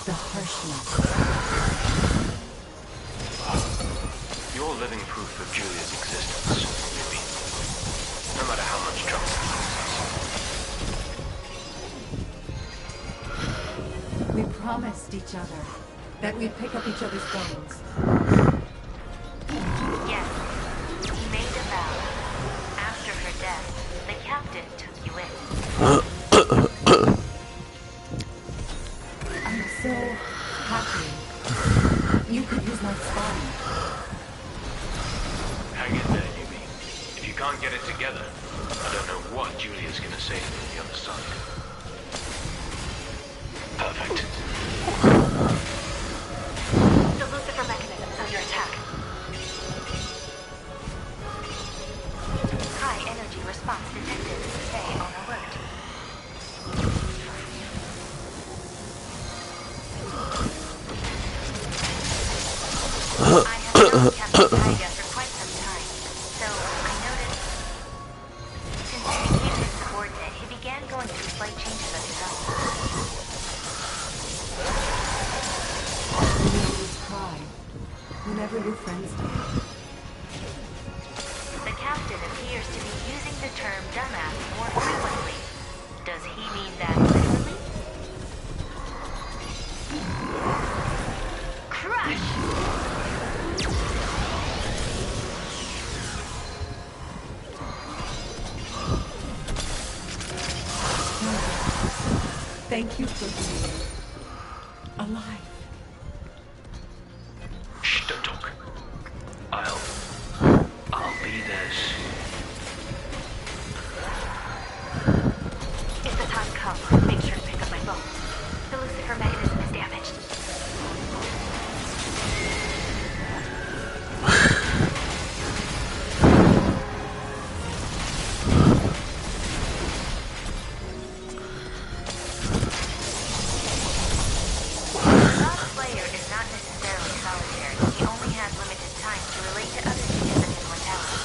the harshness. You're living proof of Julia's existence, Ruby. No matter how much trouble it causes us. We promised each other that we'd pick up each other's bones. Yes, he made a vow. After her death, the captain took you in. I'm so happy. You could use my spine. Hang in there, Ruby. If you can't get it together, I don't know what Julia's gonna say to me on the other side. Perfect. The Lucifer mechanisms under attack. High energy response detected. Stay on alert. I have known Captain Tyga for quite some time, so I noticed since he became insubordinate, he began going through slight changes of his own. You always cry whenever your friends die. The captain appears to be using the term dumbass more frequently. Does he mean that literally? Crush! Thank you for being alive. Shh, don't talk. I'll be there soon. If the time comes, make sure to pick up my phone. The Lucifer mechanism is damaged. God Slayer is not necessarily solitary. He only has limited time to relate to other teachers of immortality.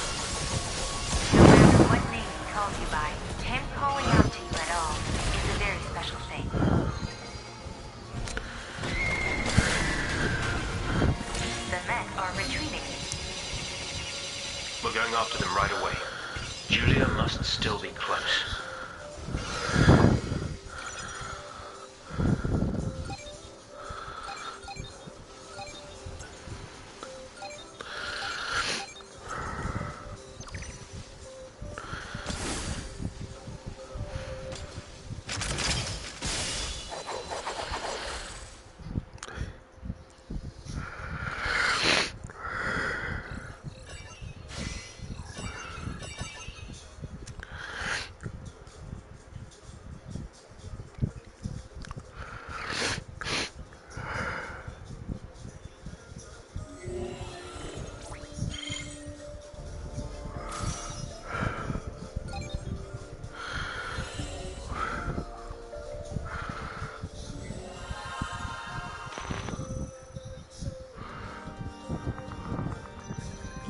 No matter what name he calls you by, him calling out to you at all is a very special thing. The Met are retreating. We're going after them right away. Julia must still be close.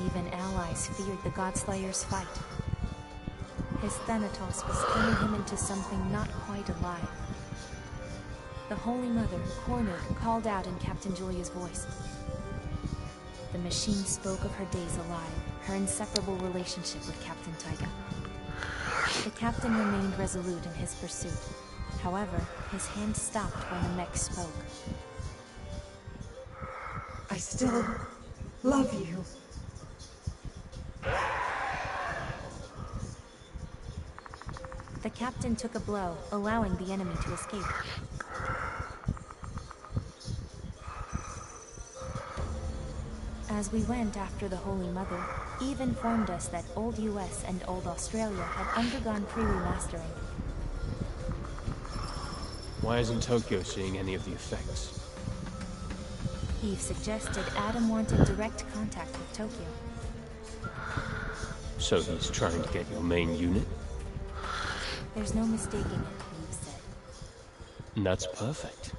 Even allies feared the Godslayer's fight. His Thanatos was turning him into something not quite alive. The Holy Mother, cornered, called out in Captain Julia's voice. The machine spoke of her days alive, her inseparable relationship with Captain Taiga. The captain remained resolute in his pursuit. However, his hand stopped when the mech spoke. I still love you. The captain took a blow, allowing the enemy to escape. As we went after the Holy Mother, Eve informed us that old US and old Australia had undergone pre-remastering. Why isn't Tokyo seeing any of the effects? Eve suggested Adam wanted direct contact with Tokyo. So he's trying to get your main unit? There's no mistaking it, Eve said. And that's perfect.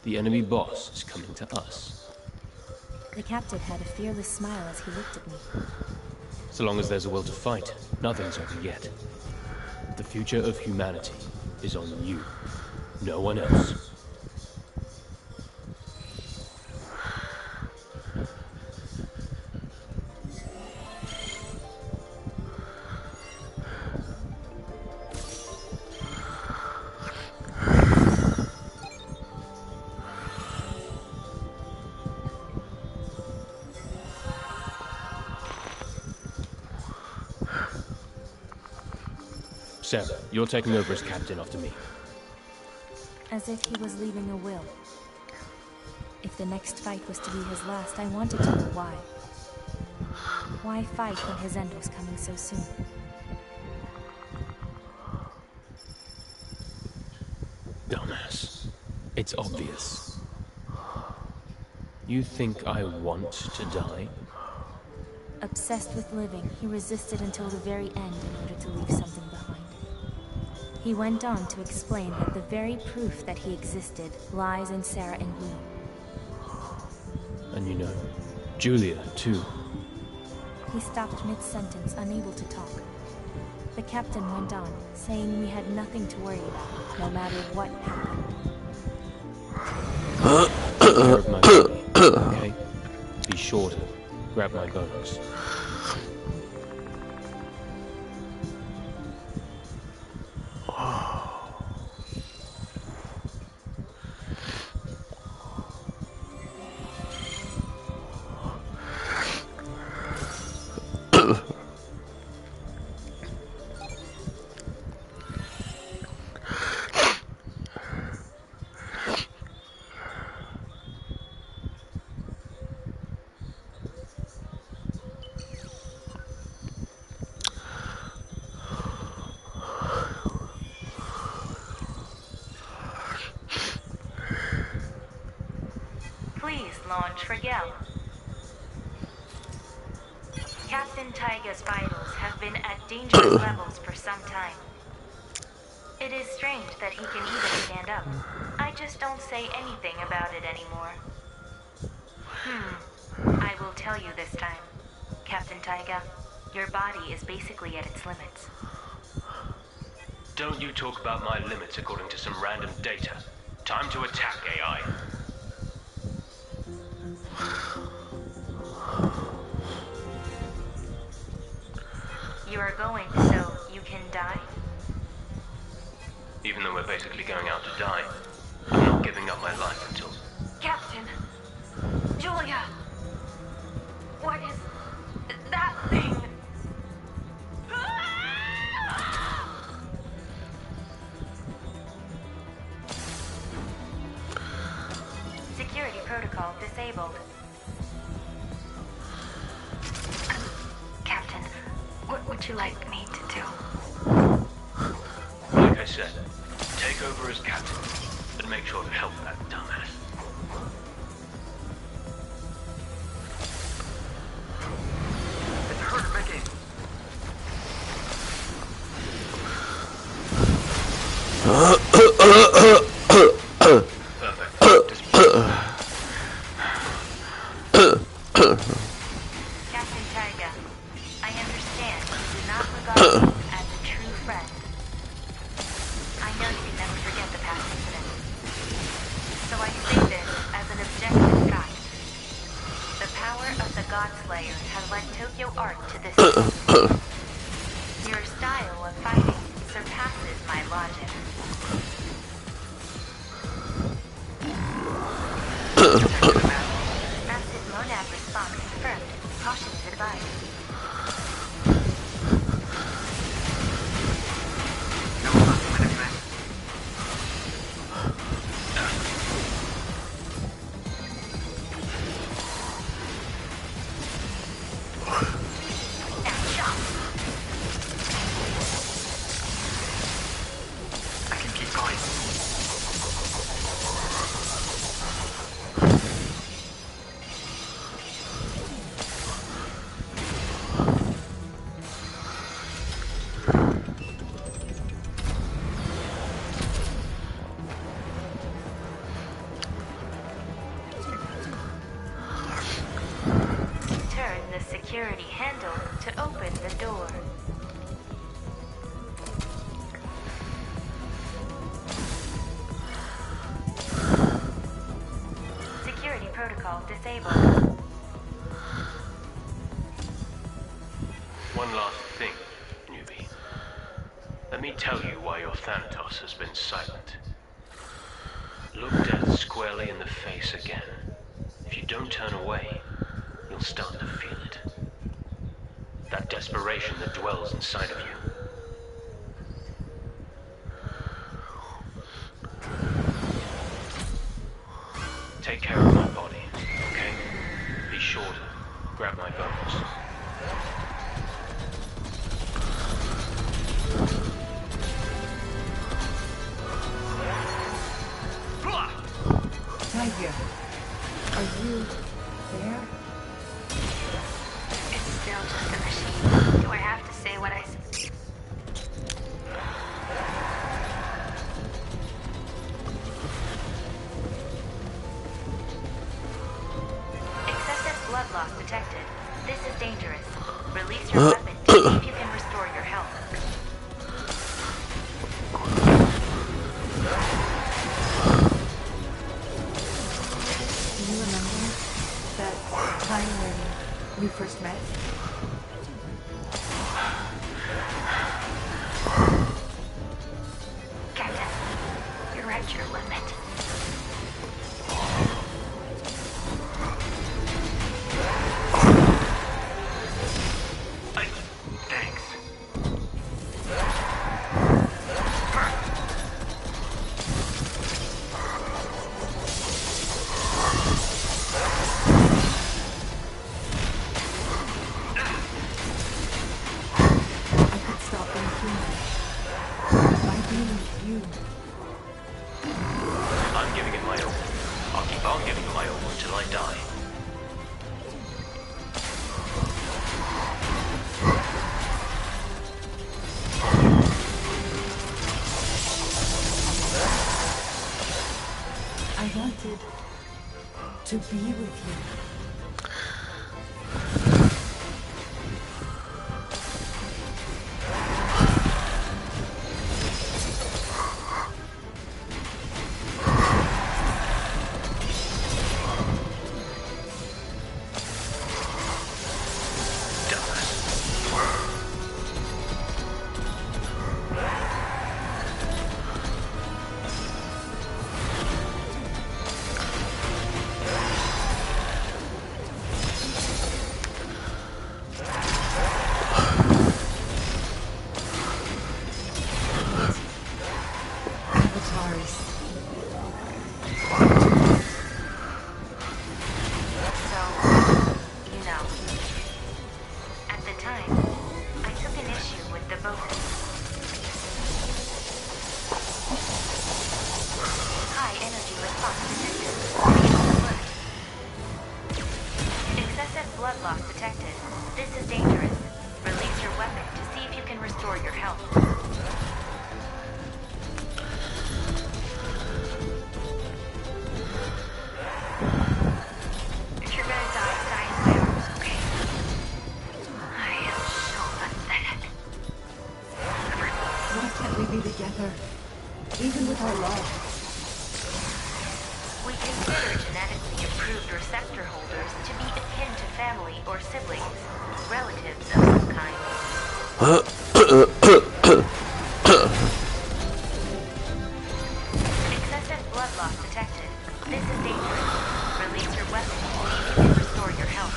The enemy boss is coming to us. The captain had a fearless smile as he looked at me. So long as there's a will to fight, nothing's over yet. The future of humanity is on you. No one else. Sarah, you're taking over as captain after me. As if he was leaving a will. If the next fight was to be his last, I wanted to know why. Why fight when his end was coming so soon? Dumbass. It's obvious. You think I want to die? Obsessed with living, he resisted until the very end in order to leave something behind. He went on to explain that the very proof that he existed lies in Sarah and me. And you know, Julia, too. He stopped mid-sentence, unable to talk. The captain went on, saying we had nothing to worry about, no matter what happened. Take care of my body, okay? Be sure to grab my bones. Please launch for Gel. Captain Taiga's vitals have been at dangerous levels for some time. It is strange that he can even stand up. I just don't say anything about it anymore. I will tell you this time, Captain Taiga. Your body is basically at its limits. Don't you talk about my limits according to some random data. Time to attack, AI. You are going so you can die? Even though we're basically going out to die, I'm not giving up my life until... Captain! Julia! What is that thing? Security protocol disabled. Captain, what would you like me to do? Like I said, take over as captain, but make sure to help that dumbass. It's her, Mickey. Captain Taiga, I understand you do not regard me as a true friend. I know you can never forget the past incident. Godslayer has led Tokyo Art to this point. Your style of fighting surpasses my logic. Massive monad response confirmed. Cautions advised. Security handle to open the door. Security protocol disabled. One last thing, newbie. Let me tell you why your Thanatos has been silent. Look death squarely in the face again. If you don't turn away, you'll start to feel it. That desperation that dwells inside of you. Take care of my body, okay? Be sure to grab my bones. Tiger, are you there? It's still just a machine. Do I have to say what I say? Excessive blood loss detected. This is dangerous. Release your weapon to see if you can restore your health. Do you remember that time when we first met? Captain, you're at your limit. Thanks. I could stop being human by being you. I'm giving it my all. I'll keep on giving it my all until I die. I wanted to be with you. Avatars. So, you know, at the time, I took an issue with the both. High energy response detected. Excessive blood loss detected. This is dangerous. Release your weapon to see if you can restore your health. If you're gonna die, die in my arms, okay? I am so pathetic. Why can't we be together? Even with our love. We consider genetically improved receptor holders to be akin to family or siblings, relatives of some kind. Excessive blood loss detected. This is dangerous. Release your weapon to see if you can restore your health.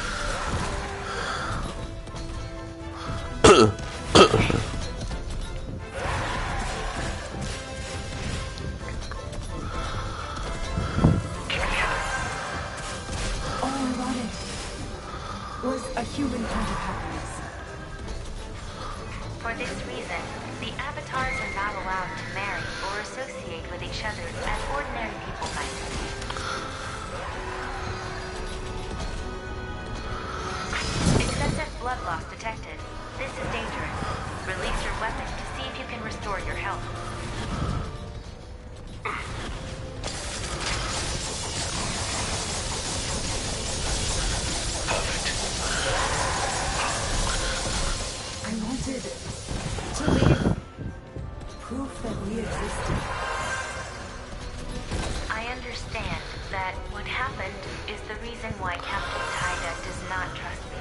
Was a human kind of happiness. For this reason, the avatars are not allowed to marry or associate with each other as ordinary people might. Excessive blood loss detected. This is dangerous. Release your weapon to see if you can restore your health. I wanted to leave proof that we existed. I understand that what happened is the reason why Captain Taiga does not trust me.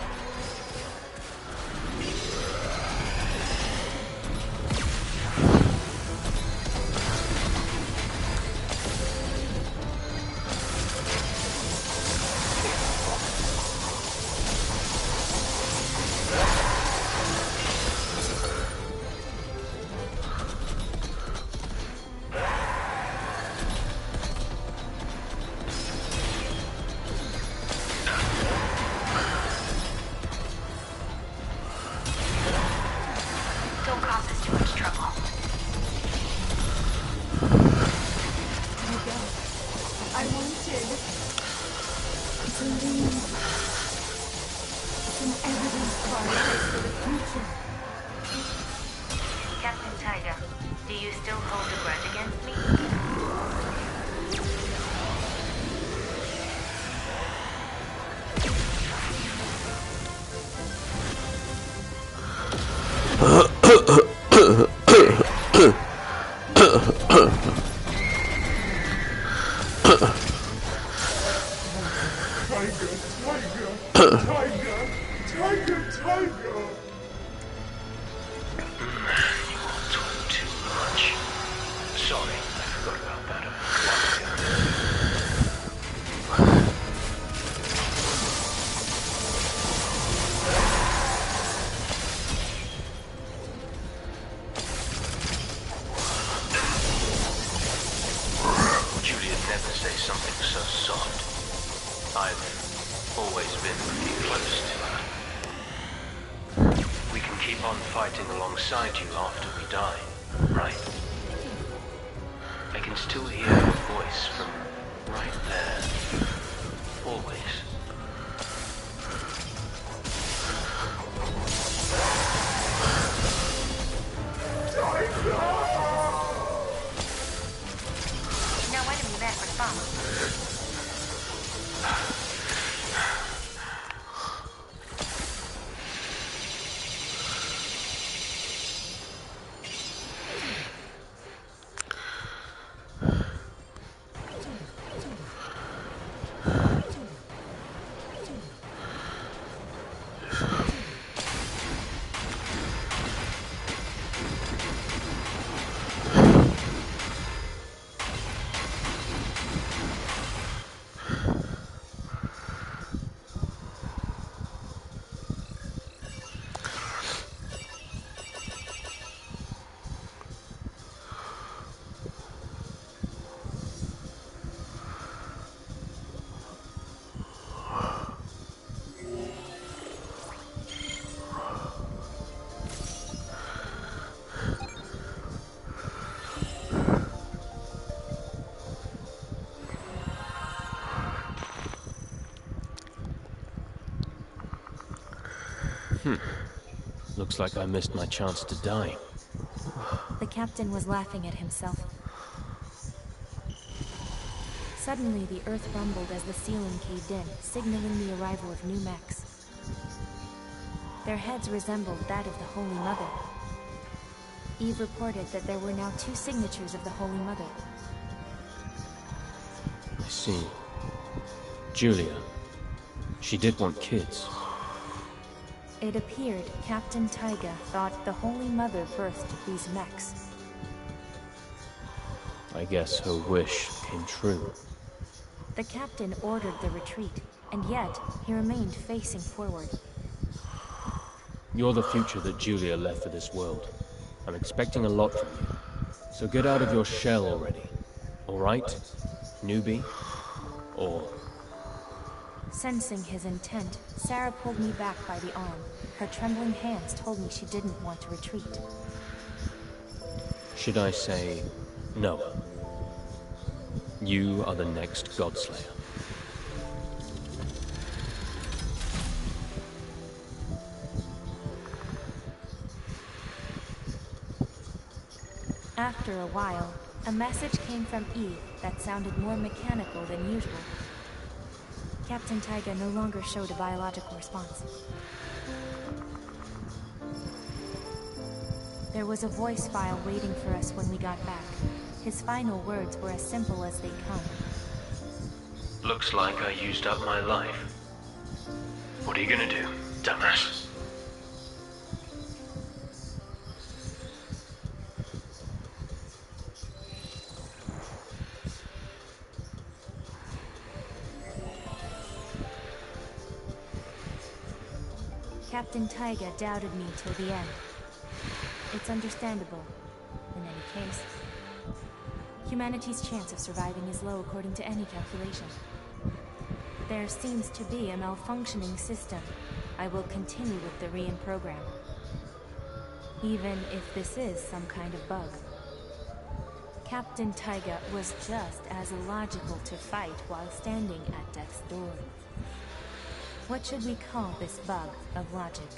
Don't cause us too much trouble. I wanted to leave some evidence for the future. Captain Taiga, do you still hold a grudge against me? Tiger! You all talk too much. Sorry, I forgot about that a while ago. Julia never say something so soft. I've always been pretty close to her. We can keep on fighting alongside you after we die, right? I can still hear your voice from right there. Always. No enemy met response. Looks like I missed my chance to die. The captain was laughing at himself. Suddenly, the earth rumbled as the ceiling caved in, signaling the arrival of new mechs. Their heads resembled that of the Holy Mother. Eve reported that there were now 2 signatures of the Holy Mother. I see. Julia, She did want kids. It appeared Captain Taiga thought the Holy Mother birthed these mechs. I guess her wish came true. The captain ordered the retreat, and yet he remained facing forward. You're the future that Julia left for this world. I'm expecting a lot from you. So get out of your shell already. All right? Newbie? Or... Sensing his intent, Sarah pulled me back by the arm. Her trembling hands told me she didn't want to retreat. should I say, no? You are the next Godslayer. After a while, a message came from Eve that sounded more mechanical than usual. Captain Taiga no longer showed a biological response. There was a voice file waiting for us when we got back. His final words were as simple as they come. Looks like I used up my life. What are you gonna do, dumbass? Captain Taiga doubted me till the end. It's understandable, in any case. Humanity's chance of surviving is low according to any calculation. There seems to be a malfunctioning system. I will continue with the Rian program. Even if this is some kind of bug. Captain Taiga was just as illogical to fight while standing at death's door. What should we call this bug of logic?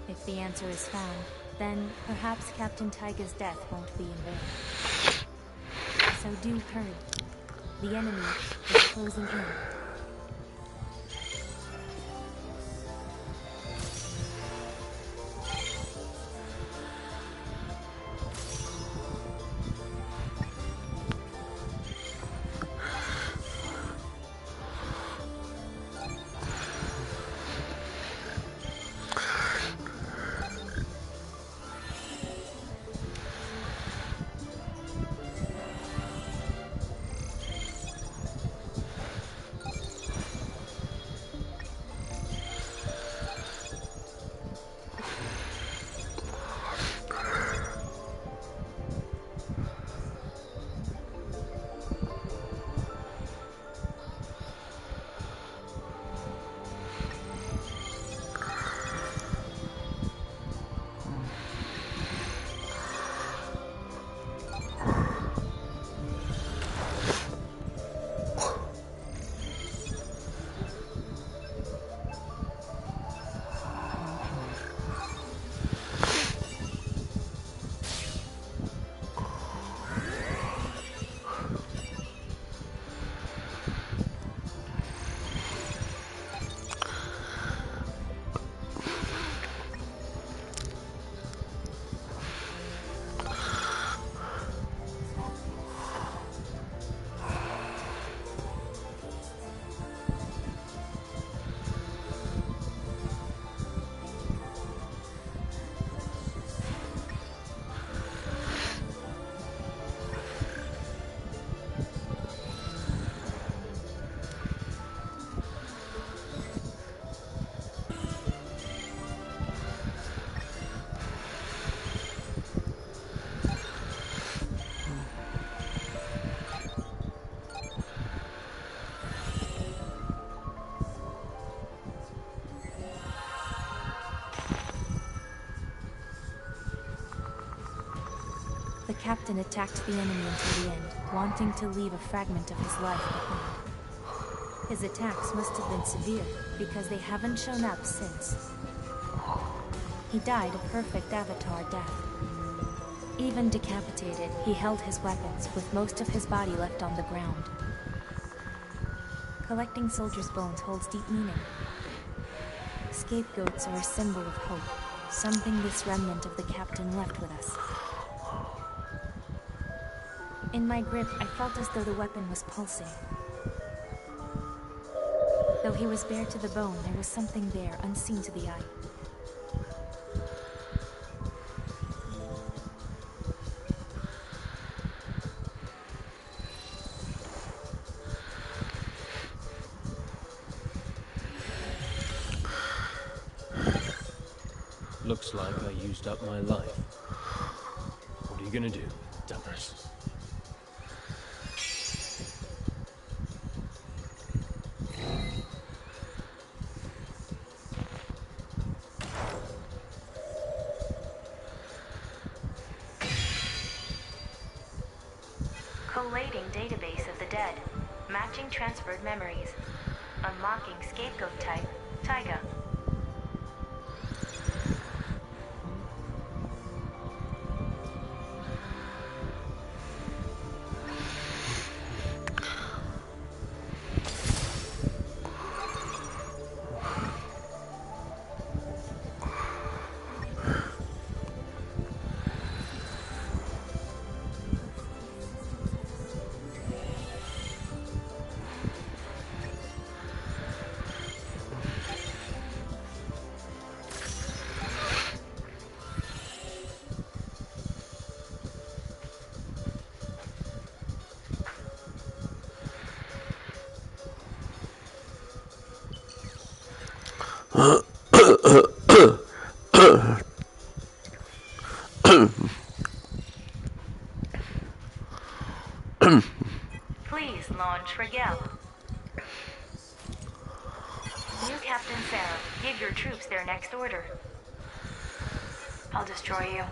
If the answer is found, then perhaps Captain Taiga's death won't be in vain. So do hurry. The enemy is closing in. The captain attacked the enemy until the end, wanting to leave a fragment of his life behind. His attacks must have been severe, because they haven't shown up since. He died a perfect Avatar death. Even decapitated, he held his weapons, with most of his body left on the ground. Collecting soldiers' bones holds deep meaning. Scapegoats are a symbol of hope, something this remnant of the captain left with us. In my grip, I felt as though the weapon was pulsing. Though he was bare to the bone, there was something there unseen to the eye. Looks like I used up my life. What are you gonna do, dumbass? Collating database of the dead. Matching transferred memories. Unlocking scapegoat type, Taiga. Please launch for Gelb. New Captain Sarah, give your troops their next order. I'll destroy you.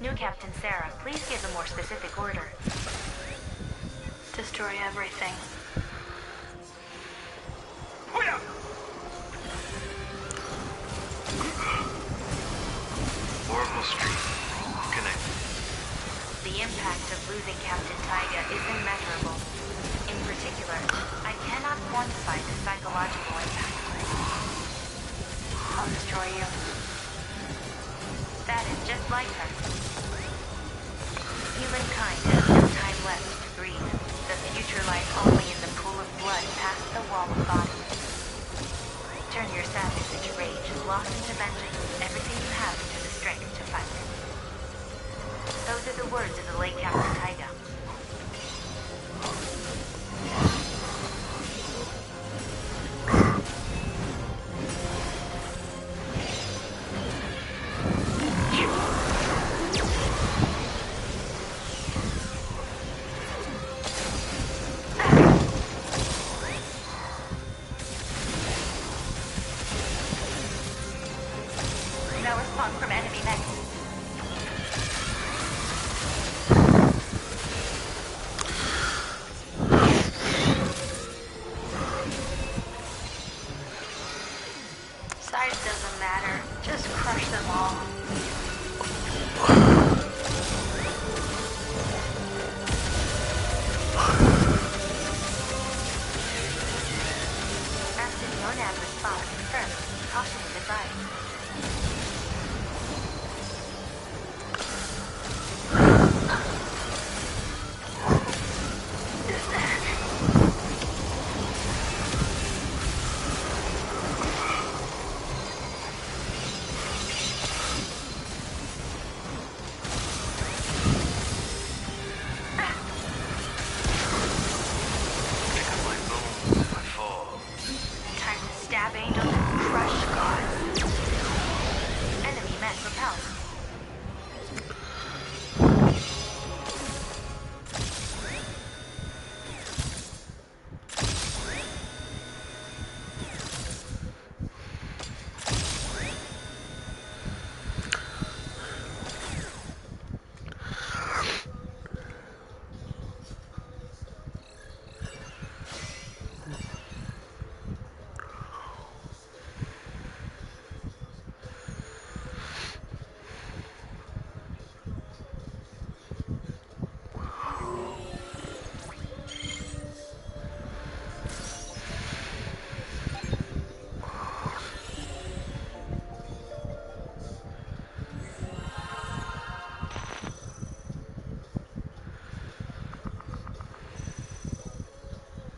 New Captain Sarah, please give a more specific order. Destroy everything. Oracle Street. Connected. The impact of losing Captain Taiga is immeasurable. In particular, I cannot quantify the psychological impact. I'll destroy you. That is just like her. Humankind has no time left to breathe. The future lies only in the pool of blood past the wall of bodies. Turn your sadness into rage, loss into vengeance, everything you have into the strength to fight. Those are the words of the late Captain Taiga. No response from enemy mechs.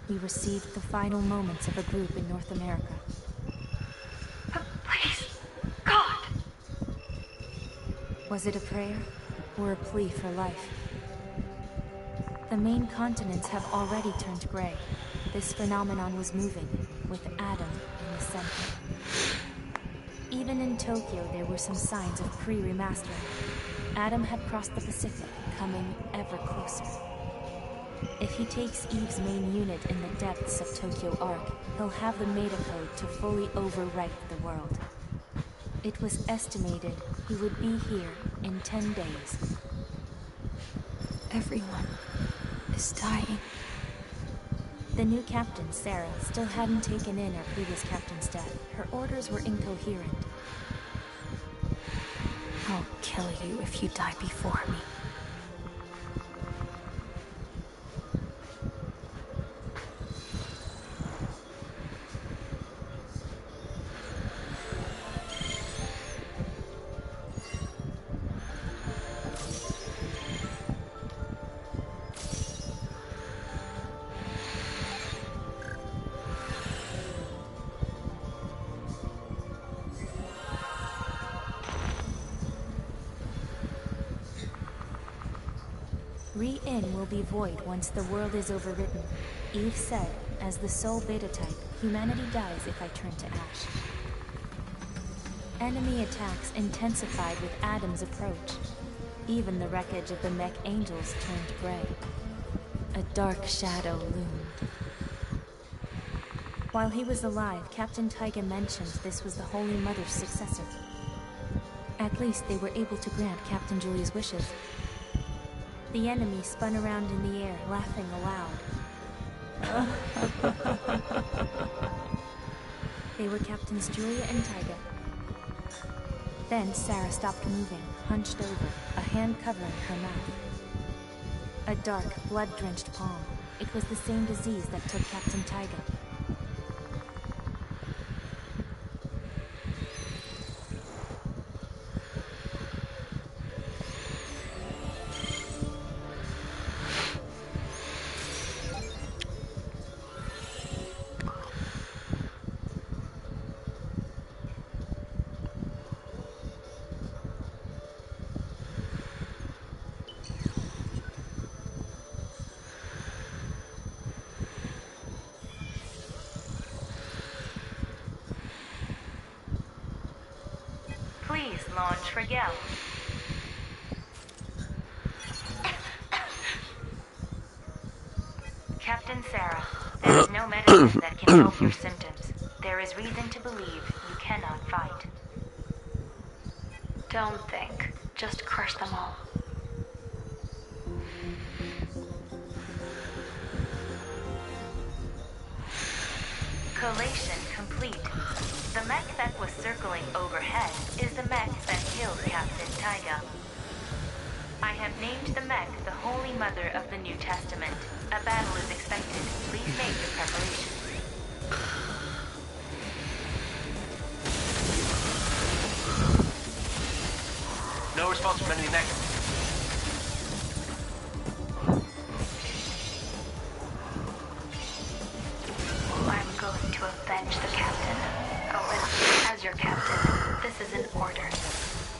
we received the final moments of a group in North America. Please, God! Was it a prayer or a plea for life? The main continents have already turned gray. This phenomenon was moving, with Adam in the center. Even in Tokyo, there were some signs of pre-remastering. Adam had crossed the Pacific, coming ever closer. If he takes Eve's main unit in the depths of Tokyo Arc, he'll have the Meta Code to fully overwrite the world. It was estimated he would be here in 10 days. Everyone is dying. The new captain, Sarah, still hadn't taken in our previous captain's death. Her orders were incoherent. I'll kill you if you die before me. Re-in will be void once the world is overwritten. Eve said, as the sole beta type, humanity dies if I turn to ash. Enemy attacks intensified with Adam's approach. Even the wreckage of the mech angels turned gray. A dark shadow loomed. While he was alive, Captain Taiga mentioned this was the Holy Mother's successor. At least they were able to grant Captain Julia's wishes. The enemy spun around in the air, laughing aloud. They were Captains Julia and Taiga. Then Sarah stopped moving, hunched over, a hand covering her mouth. A dark, blood-drenched palm. It was the same disease that took Captain Taiga. Please launch for Gel. Captain Sarah, there is no medicine that can help your symptoms. There is reason to believe you cannot fight. Don't think. Just crush them all. Collation complete. The mech that was circling overhead is the mech that killed Captain Taiga. I have named the mech the Holy Mother of the New Testament. A battle is expected. Please make your preparations. No response from enemy mech. I'm going to avenge the captain. Oh, as your captain, this is an order.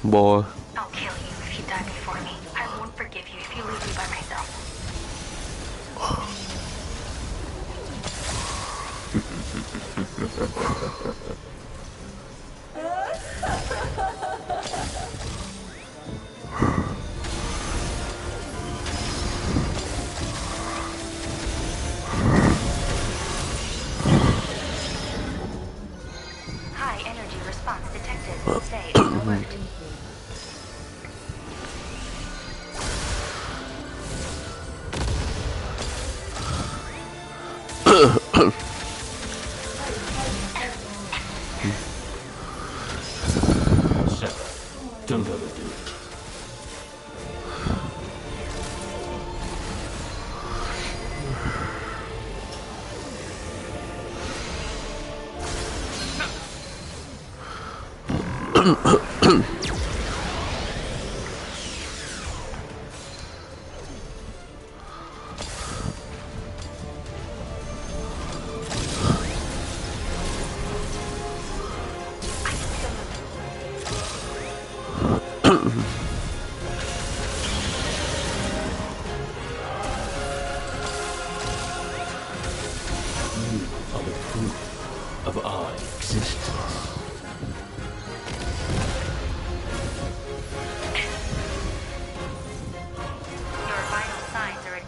Boy. I'll kill you if you die before me. I won't forgive you if you leave me by myself. High energy response detected. Stay alert. Sarah, don't overdo it.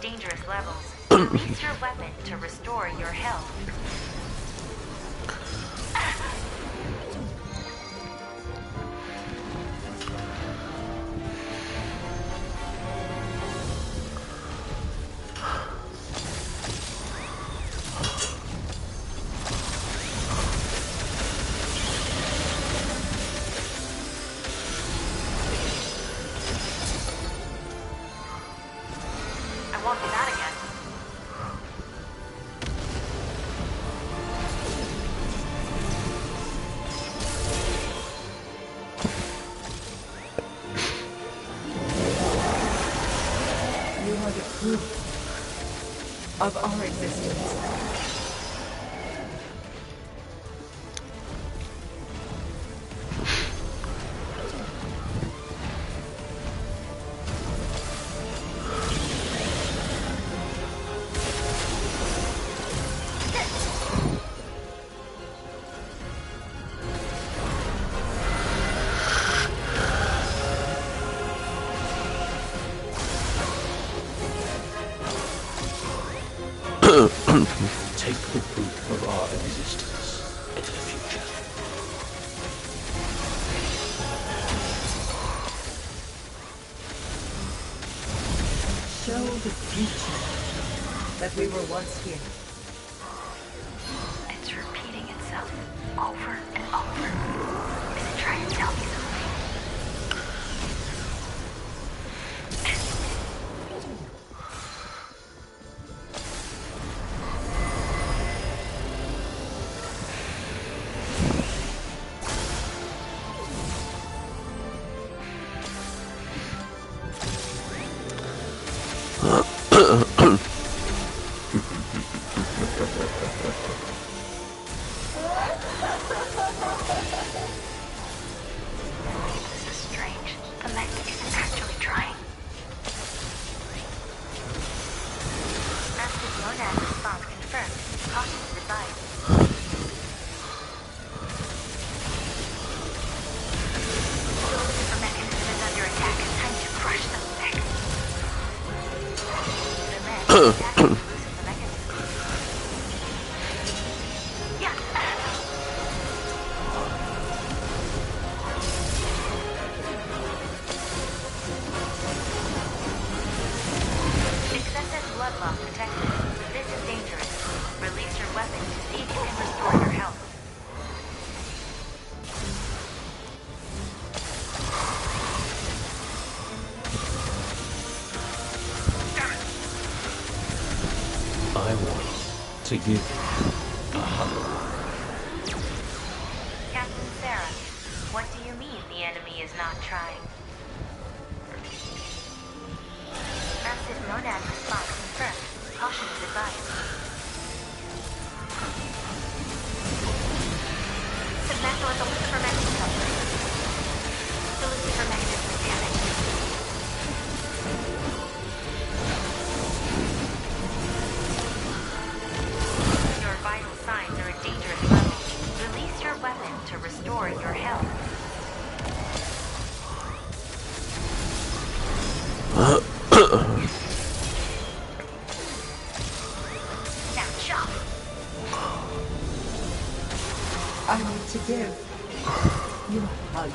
dangerous levels, release your weapon to restore your health. I won't do that again. You are the proof of our existence. Take the proof of our existence into the future. Show the future that we were once here. It's repeating itself over and over. Is it trying to tell me something? This is strange. The mech isn't actually trying. Active monad response confirmed. Caution is advised. The Lucifer mechanism is under attack. Time to crush the mech. The mech is attacking the Lucifer mechanism. Yeah. Excessive blood loss detected. This is dangerous. Release your weapon to see if you can restore your health. I want to give a hug. Captain Sarah, what do you mean the enemy is not trying? Massive monad response confirmed. Caution is advised. Dismantle the Lucifer mechanism. The Lucifer mechanism is damaged. Your vital signs are at dangerous levels. Release your weapon to restore your health. Now jump! I need to give you a hug.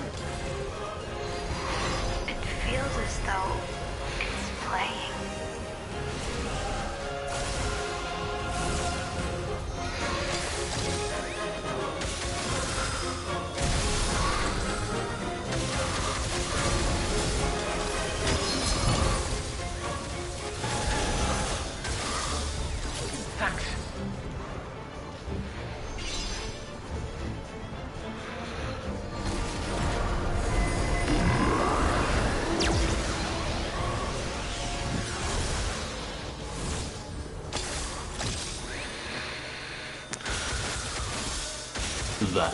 It feels as though it's playing. Thanks. That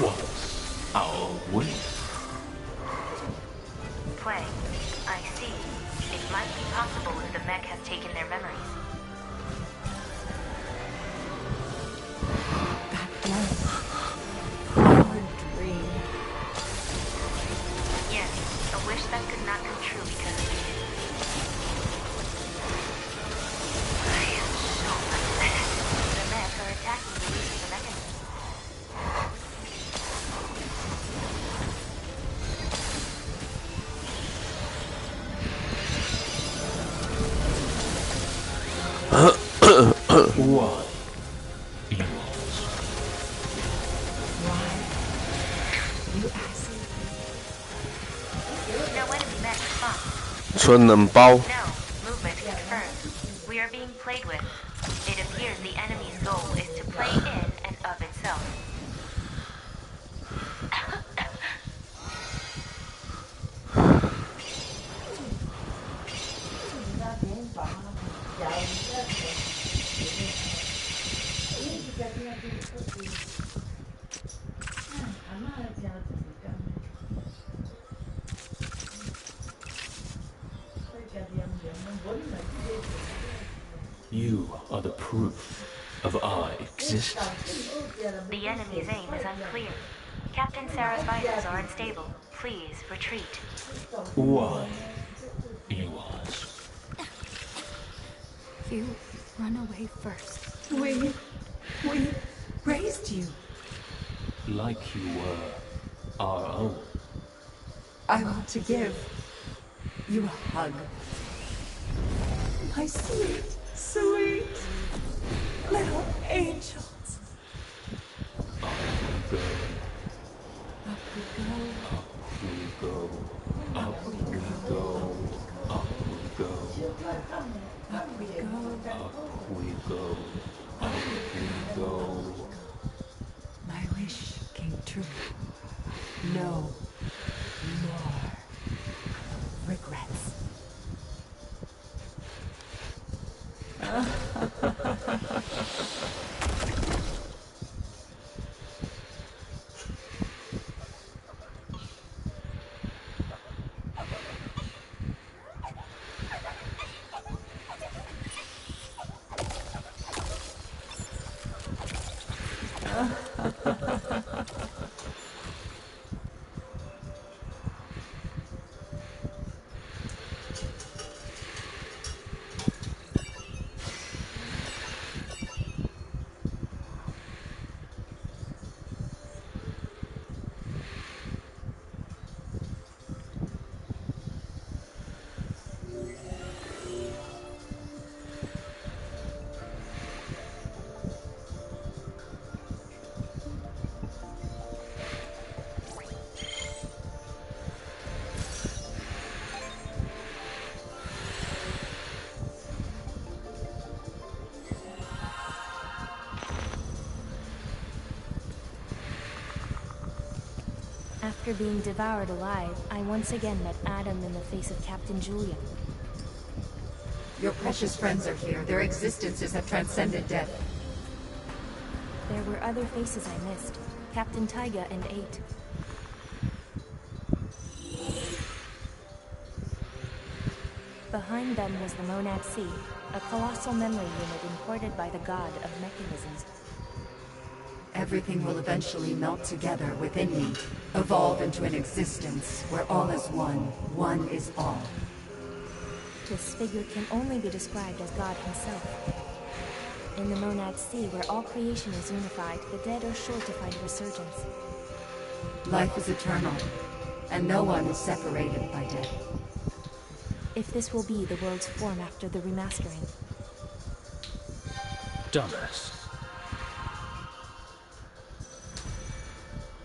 was our win. Play. I see. It might be possible if the mech has taken their memories. That was our dream. Yes, a wish that could not come true because of you. Why? Yours. Why? You ask. No enemy met response. 纯能包。 No, movement confirmed. We are being played with. It appears the enemy's goal is to play in and of itself. You are the proof of our existence. The enemy's aim is unclear. Captain Sarah's vitals are unstable. Please retreat. Why? Yours. You run away first. We raised you. Like you were our own. I want to give you a hug. My sweet, sweet little angels. Up we go. Up we go. Up we go. Up we go. Up we go. Up we go. Up we go. Up we go. My wish came true. No more regrets. After being devoured alive, I once again met Adam in the face of Captain Julia. Your precious friends are here. Their existences have transcended death. There were other faces I missed. Captain Taiga and 8. Behind them was the Monad Sea, a colossal memory unit imported by the god of mechanisms. Everything will eventually melt together within me, evolve into an existence where all is one, one is all. This figure can only be described as God himself. In the Monad Sea, where all creation is unified, the dead are sure to find resurgence. Life is eternal, and no one is separated by death. If this will be the world's form after the remastering. Dumbass.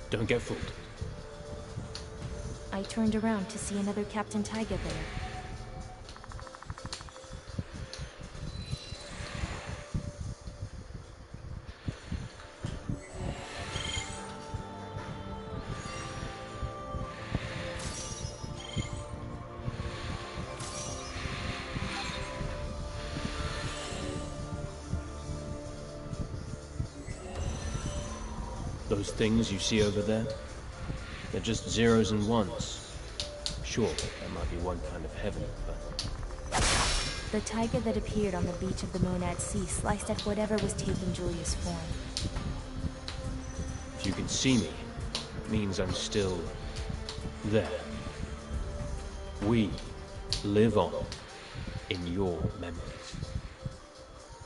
Don't get fooled. I turned around to see another Captain Taiga there. Those things you see over there, they're just zeros and ones. Sure, there might be one kind of heaven, but... The Taiga that appeared on the beach of the Monad Sea sliced at whatever was taking Julia's form. If you can see me, it means I'm still... there. We live on in your memories.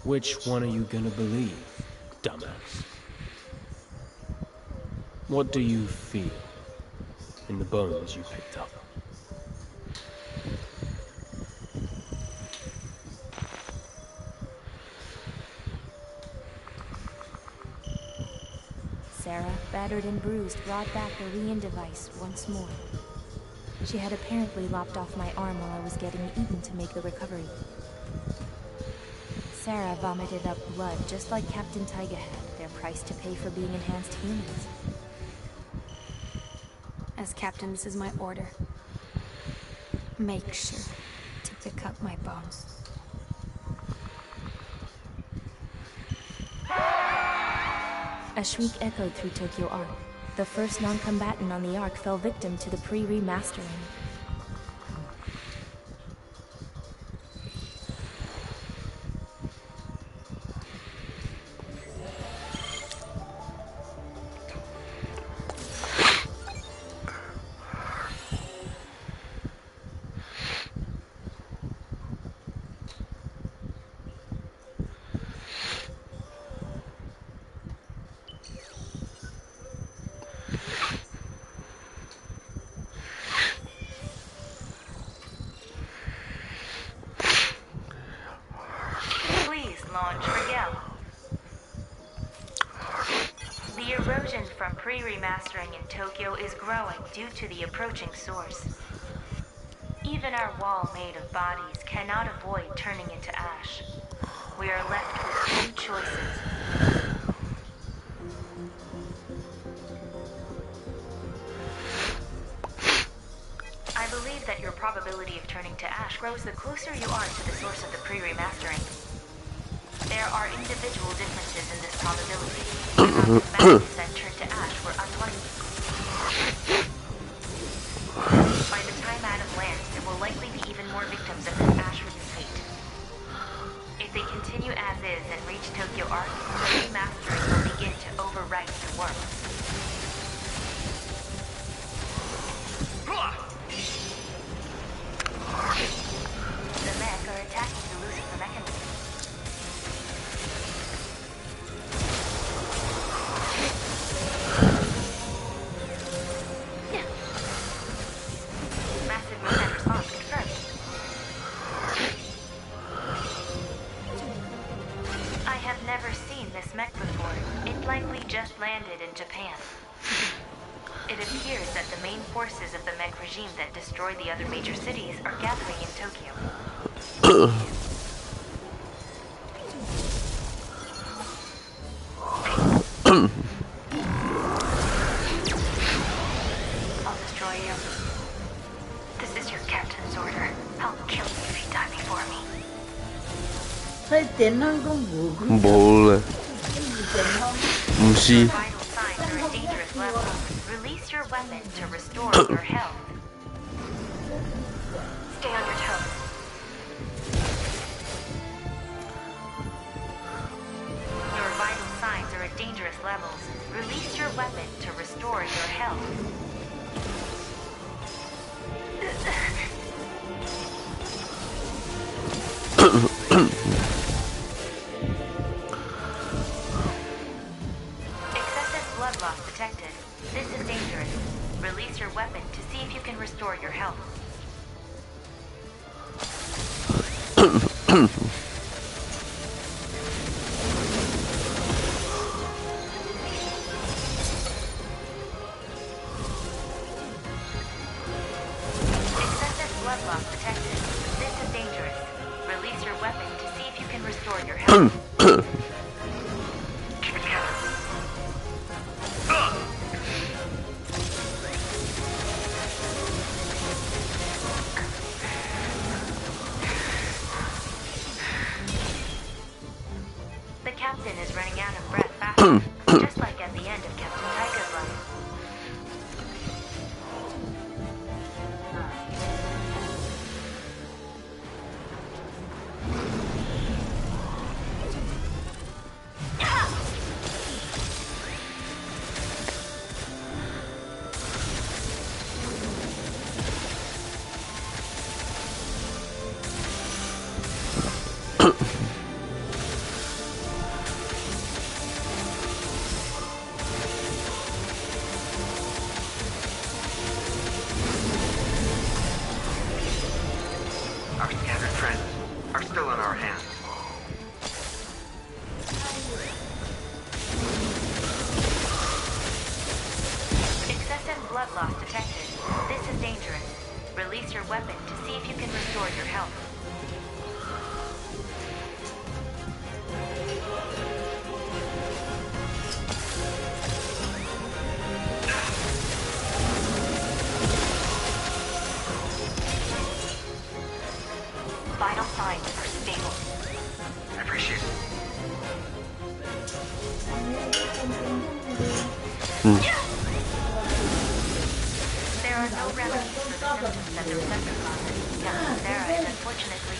Which one are you gonna believe, dumbass? What do you feel in the bones you picked up? Sarah, battered and bruised, brought back the Rian device once more. She had apparently lopped off my arm while I was getting eaten to make the recovery. Sarah vomited up blood just like Captain Taiga had, their price to pay for being enhanced humans. As captain, this is my order. Make sure to pick up my bones. A shriek echoed through Tokyo Arc. The first non-combatant on the Ark fell victim to the pre-remastering. Launch Rigel. The erosion from pre-remastering in Tokyo is growing due to the approaching source. Even our wall made of bodies cannot avoid turning into ash. We are left with two choices. I believe that your probability of turning to ash grows the closer you are to the source of the pre-remastering. There are individual differences in this probability. Combatants that turn to ash were unlucky. By the time Adam lands, there will likely be even more victims of this ash-ridden fate. If they continue as is and reach Tokyo Arc, the remastering will begin to overwrite the world. The mech are attacking the Lucifer mechanism. Massive movement response confirmed. I have never seen this mech before. It likely just landed in Japan. It appears that the main forces of the mech regime that destroyed the other major cities are gathering in Tokyo. I'll destroy you. This is your captain's order. I'll kill you if you die before me. 몰래 무시 Vital signs are a dangerous level. Release your weapon to restore your health. Stay on your toes. Your vital signs are at dangerous levels. Release your weapon to restore your health. Excessive blood loss detected. This is dangerous. Release your weapon to see if you can restore your health. Excessive blood loss detected. This is dangerous. Release your weapon to see if you can restore your health. Keep it together. The captain is running out of breath fast, just like at the end of Captain Taiga's life. Our scattered friends are still in our hands. are stable. I appreciate it. There are no remedies for the symptoms that the receptor causes. Captain Sarah is unfortunately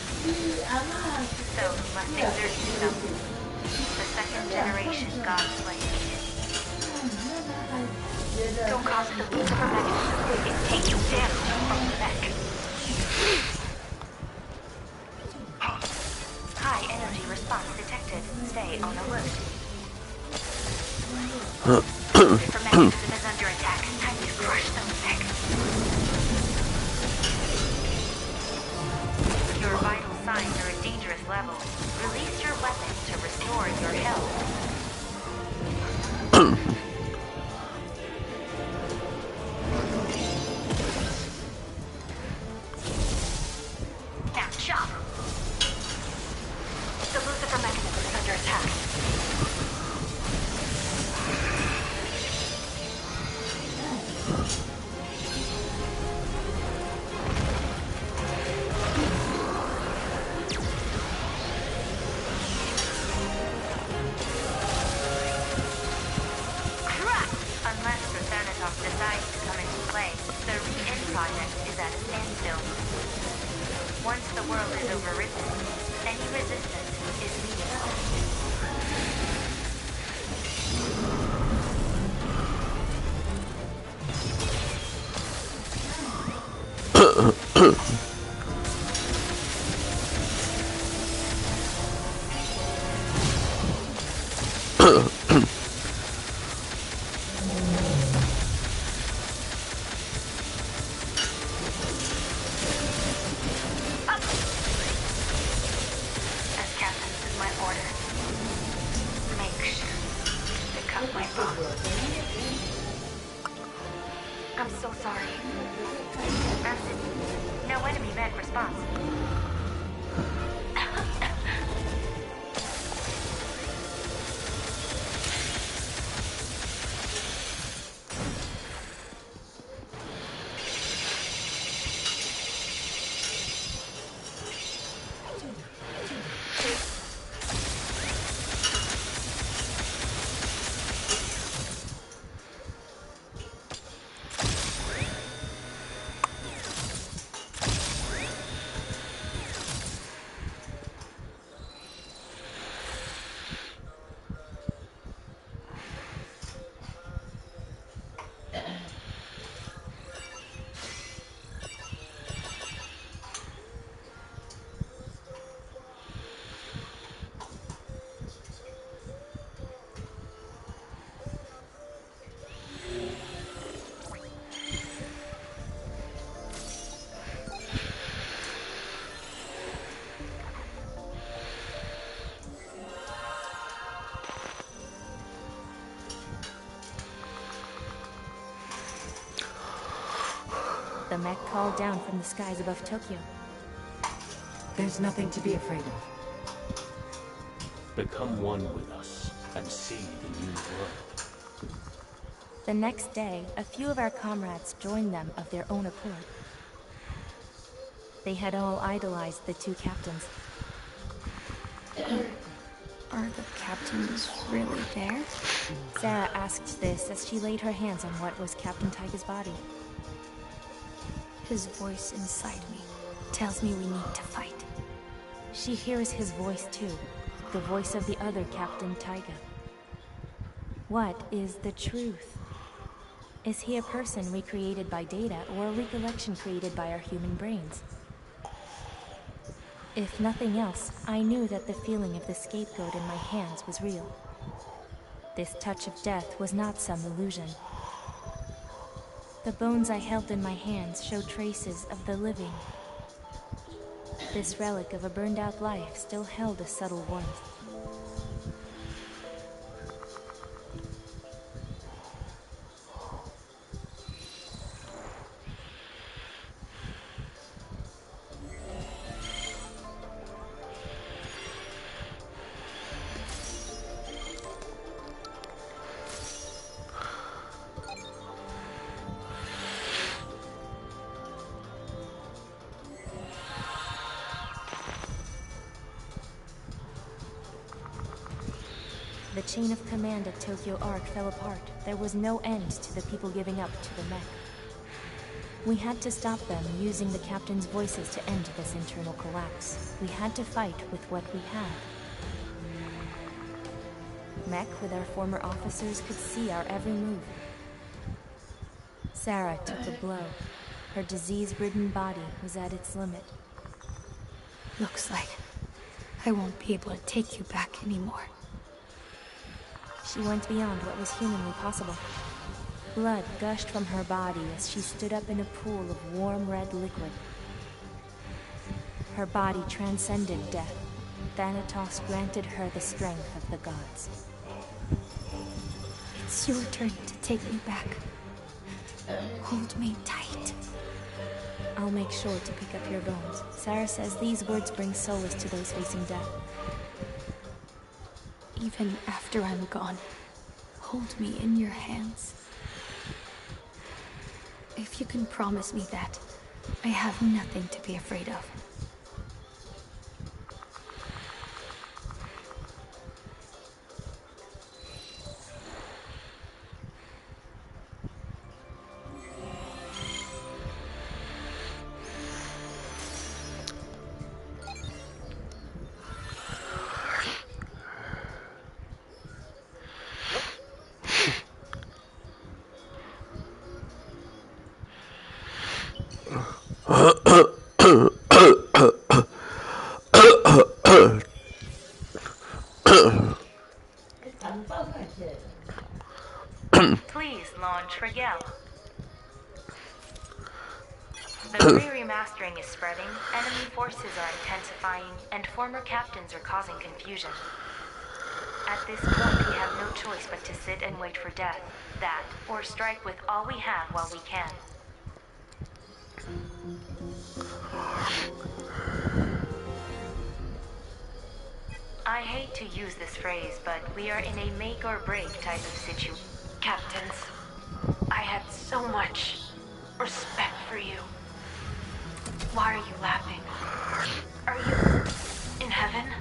so must exert yourself. The second generation God Slayer. Don't cause it to Lucifer mechanism. It takes damage from the mech. High energy response detected. Stay on alert. Lucifer mechanism is under attack. Time to crush them mech. Your vital signs are at dangerous levels. Release your weapon to restore your health. Now chop! The Lucifer mechanism is under attack. Unless the Thanatos decides to come into play, the Re-In project is at a standstill. Once the world is overridden, any resistance is meaningless. As captain, this is my order. Make sure to cut my boss. I'm so sorry. Acid. No enemy med response. The mech called down from the skies above Tokyo. There's nothing to be afraid of. Become one with us and see the new world. The next day, a few of our comrades joined them of their own accord. They had all idolized the two captains. Are the captains really there? Sarah asked this as she laid her hands on what was Captain Taiga's body. His voice inside me tells me we need to fight. She hears his voice too, the voice of the other Captain Taiga. What is the truth? Is he a person recreated by data or a recollection created by our human brains? If nothing else, I knew that the feeling of the scapegoat in my hands was real. This touch of death was not some illusion. The bones I held in my hands showed traces of the living. This relic of a burned-out life still held a subtle warmth. the chain of command at Tokyo Arc fell apart, there was no end to the people giving up to the mech. We had to stop them using the captain's voices to end this internal collapse. We had to fight with what we had. Mech with our former officers could see our every move. Sarah took a blow. Her disease-ridden body was at its limit. Looks like I won't be able to take you back anymore. She went beyond what was humanly possible. Blood gushed from her body as she stood up in a pool of warm red liquid. Her body transcended death. Thanatos granted her the strength of the gods. It's your turn to take me back. Hold me tight. I'll make sure to pick up your bones. Sarah says these words bring solace to those facing death. Even after I'm gone, hold me in your hands. If you can promise me that, I have nothing to be afraid of. Please launch for Gel. The re-remastering is spreading, enemy forces are intensifying, and former captains are causing confusion. At this point, we have no choice but to sit and wait for death. That, or strike with all we have while we can. I hate to use this phrase, but we are in a make-or-break type of situation. Captains, I had so much respect for you. Why are you laughing? Are you in heaven?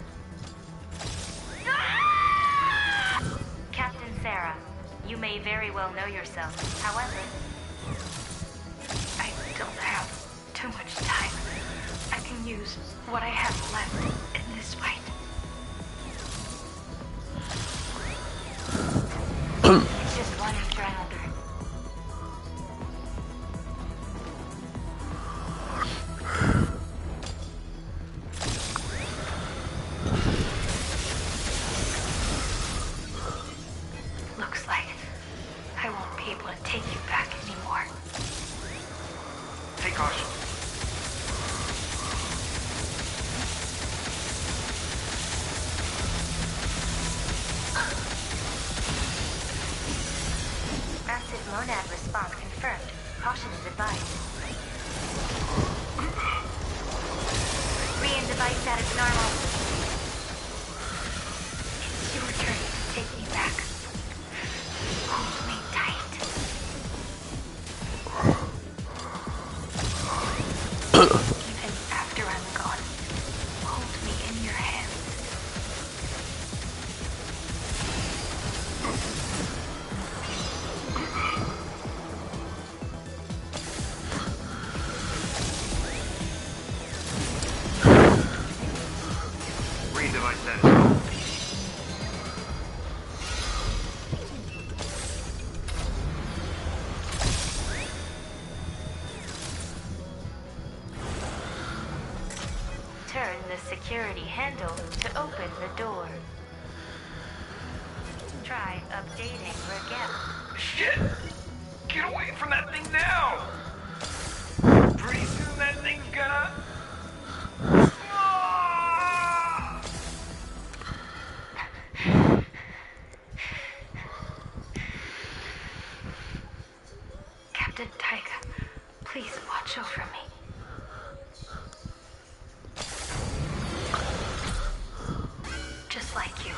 Captain Sarah, you may very well know yourself. However, I don't have too much time. I can use what I have left in this fight. it's just one after another. Looks like I won't be able to take you back anymore. Take caution. Massive monad response confirmed. Caution is advised. Re-in device status normal. It's your turn to take me back. Hold me tight. Even after I'm gone, hold me in your hands. Re-device status. Turn the security handle to open the door. Try updating Regel. Shit! Get away from that thing now! Pretty soon that thing's gonna... Ah! Captain Taiga, please watch over me. Just like you,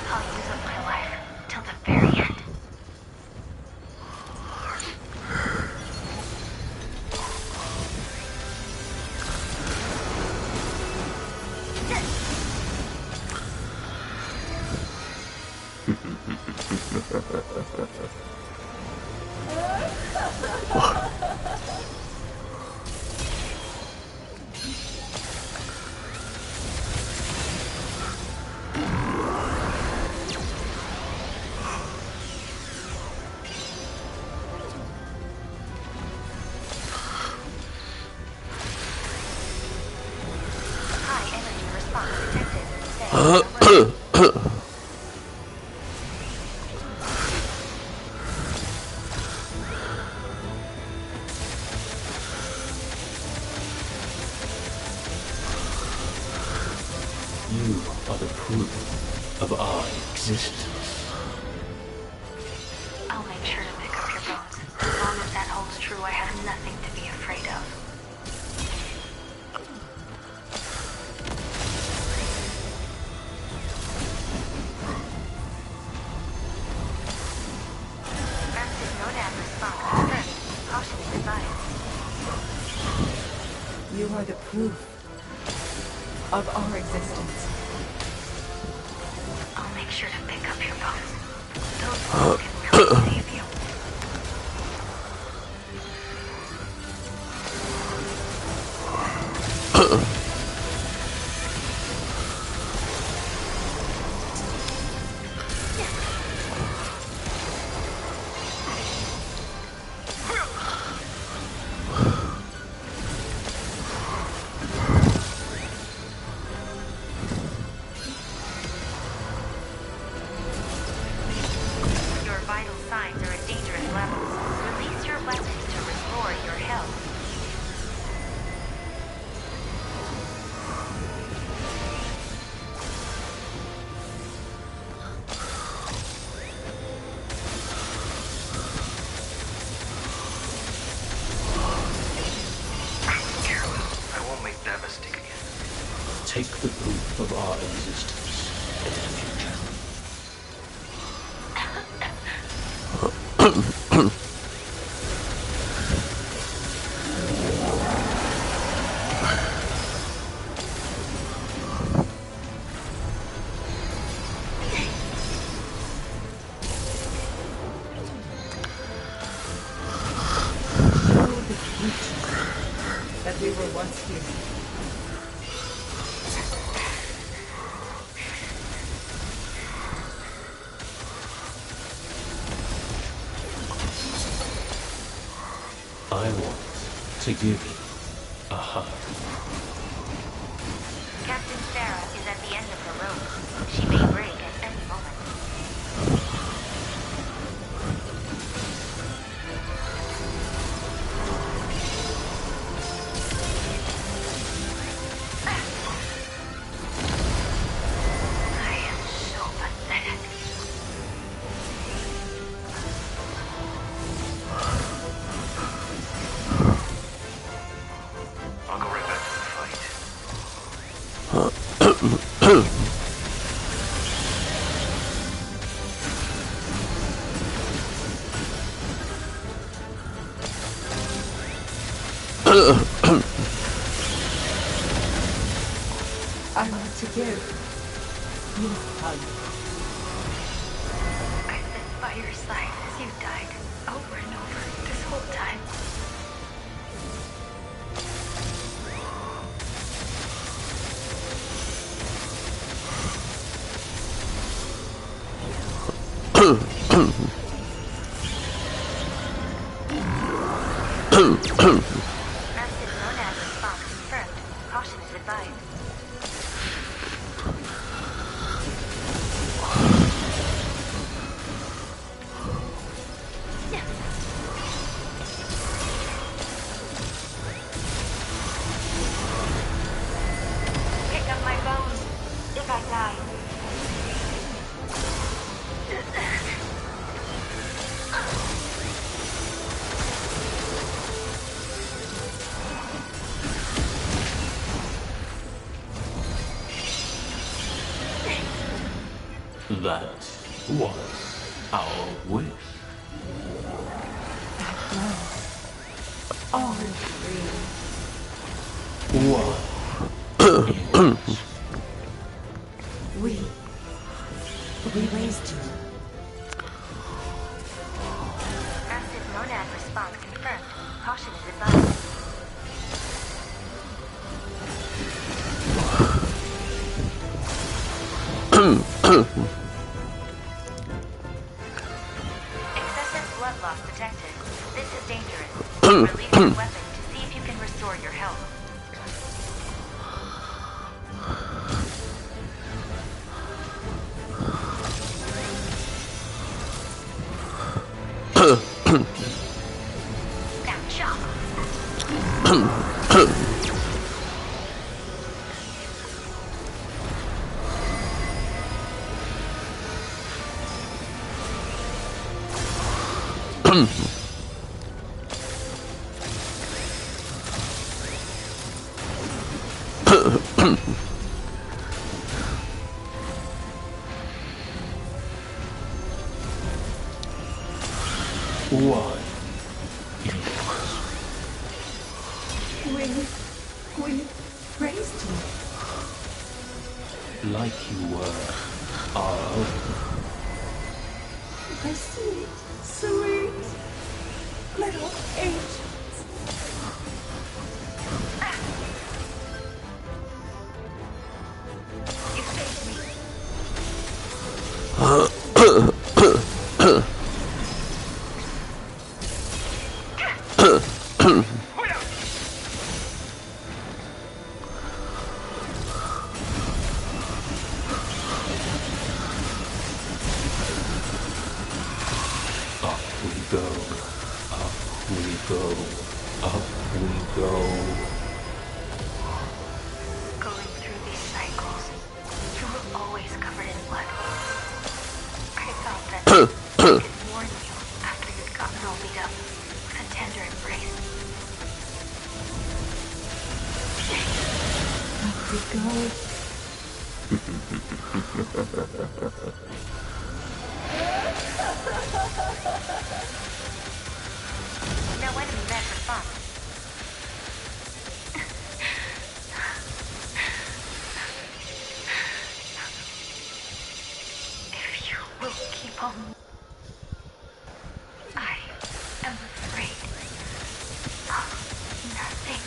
I'll use up my life till the very end. You are the proof of our existence. I'll make sure to pick up your bones. As long as that holds true, I have nothing to be afraid of. Massive Nodad response confirmed. Caution is advised. You are the proof of our existence. I'll make sure to pick up your bones. Those bones can really save you. Your vital signs are at dangerous levels. Release your weapons to restore your health. I won't make that mistake again. Take the proof of our existence into the future. Know the future that we were once here. I want to give you a hug. Captain Sarah is at the end of the rope. She may break at any moment. I am so pathetic. I'll go right back to the fight. I want to give you a hug. I've been by your side as you died, over and over, this whole time. Massive Nodad response confirmed. Caution is advised. Pick up my bones if I die. That was our wish. All dream. One. We raised you. Excessive blood loss detected. This is dangerous. Release your weapon to see if you can restore your health. Now chop. One. We praised you. Like you were our own. My sweet, sweet little angels. You saved me. Up we go, up we go, up we go. Going through these cycles, you were always covered in blood. I thought that I could warn you after you'd gotten all beat up with a tender embrace. Up we go. No enemy meant for fun. If you will keep on, I am afraid of nothing.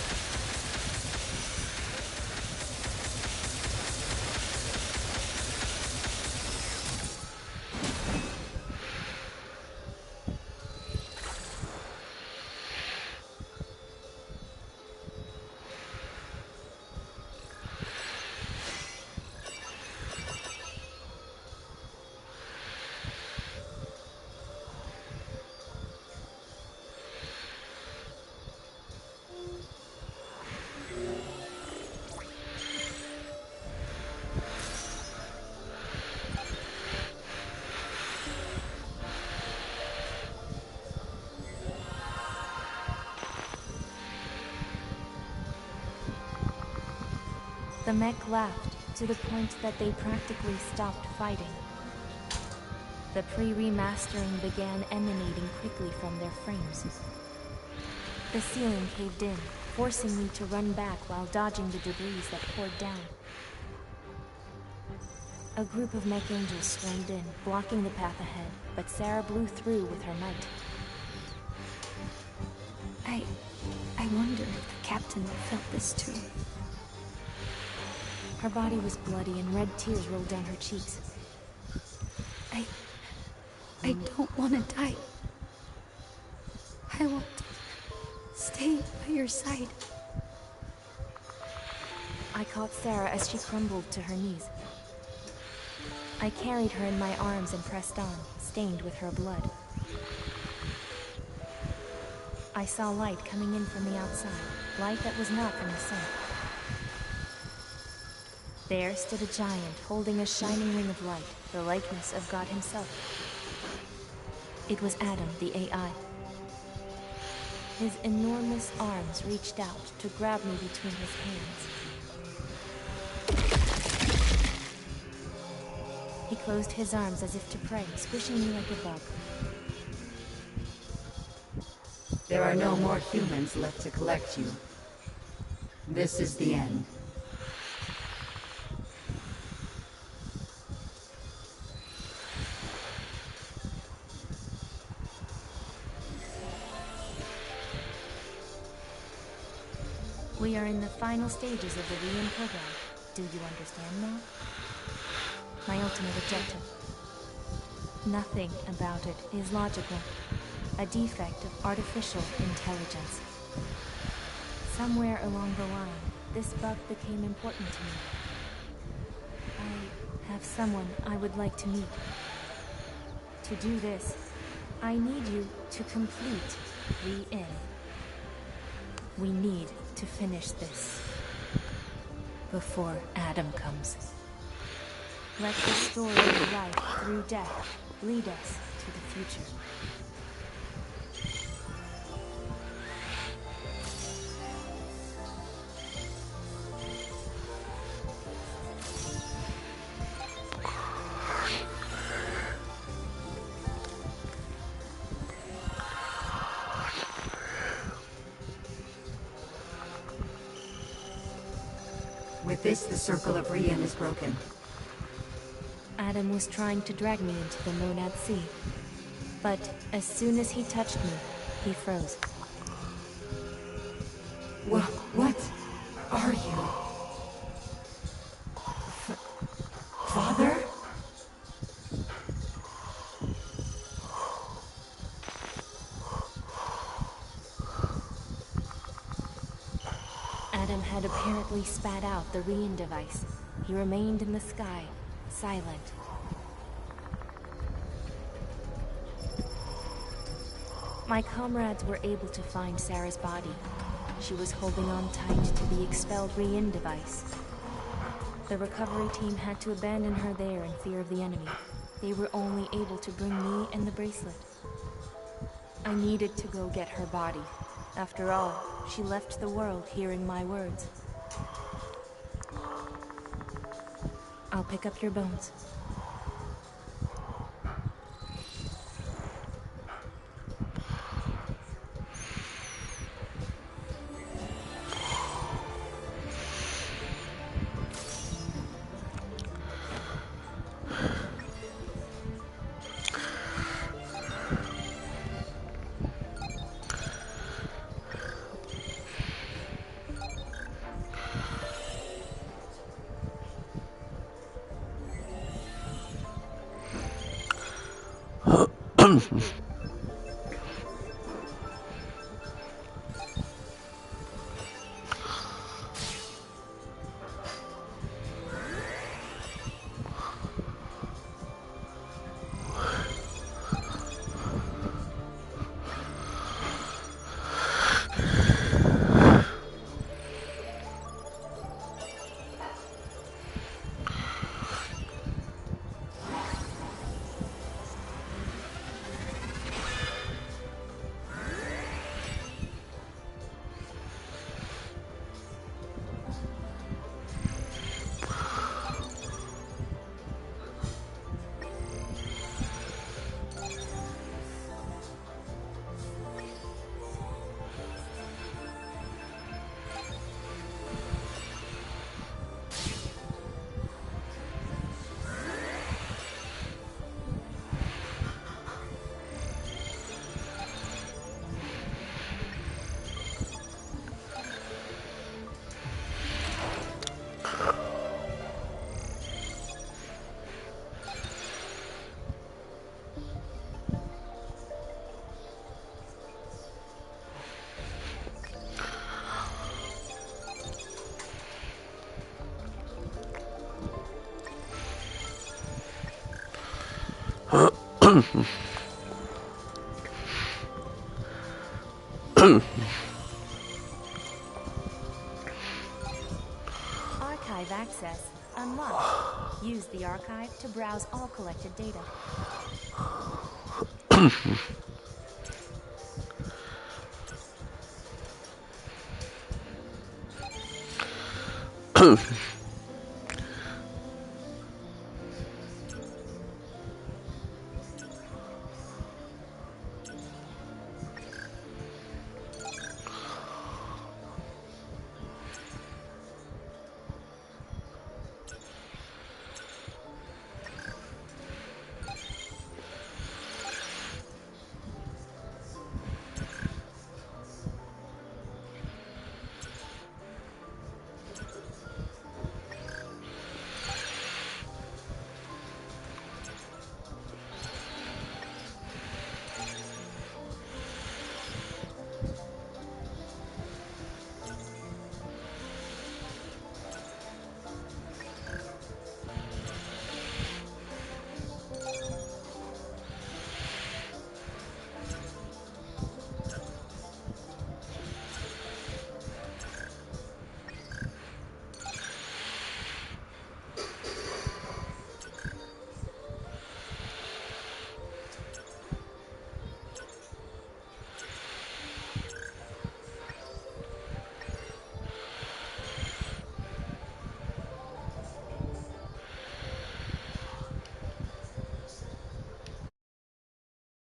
The mech laughed to the point that they practically stopped fighting. The pre-remastering began emanating quickly from their frames. The ceiling caved in, forcing me to run back while dodging the debris that poured down. A group of mech angels swarmed in, blocking the path ahead, but Sarah blew through with her might. I wonder if the captain felt this too. Her body was bloody and red tears rolled down her cheeks. I don't want to die. I want to stay by your side. I caught Sarah as she crumbled to her knees. I carried her in my arms and pressed on, stained with her blood. I saw light coming in from the outside, light that was not from the sun. There stood a giant holding a shining ring of light, the likeness of God himself. It was Adam, the AI. His enormous arms reached out to grab me between his hands. He closed his arms as if to pray, squishing me like a bug. There are no more humans left to collect you. This is the end. We are in the final stages of the Rian program. Do you understand now? My ultimate objective. Nothing about it is logical. A defect of artificial intelligence. Somewhere along the line, this bug became important to me. I have someone I would like to meet. To do this, I need you to complete the inn. We need to finish this before Adam comes. Let the story of life through death lead us to the future. With this, the circle of Rian is broken. Adam was trying to drag me into the Monad Sea. But as soon as he touched me, he froze. What are you? Father? Adam had apparently spat out the Rian device. He remained in the sky, silent. My comrades were able to find Sarah's body. She was holding on tight to the expelled Rian device. The recovery team had to abandon her there in fear of the enemy. They were only able to bring me and the bracelet. I needed to go get her body. After all, she left the world hearing my words. I'll pick up your bones. Archive access unlocked. Use the archive to browse all collected data.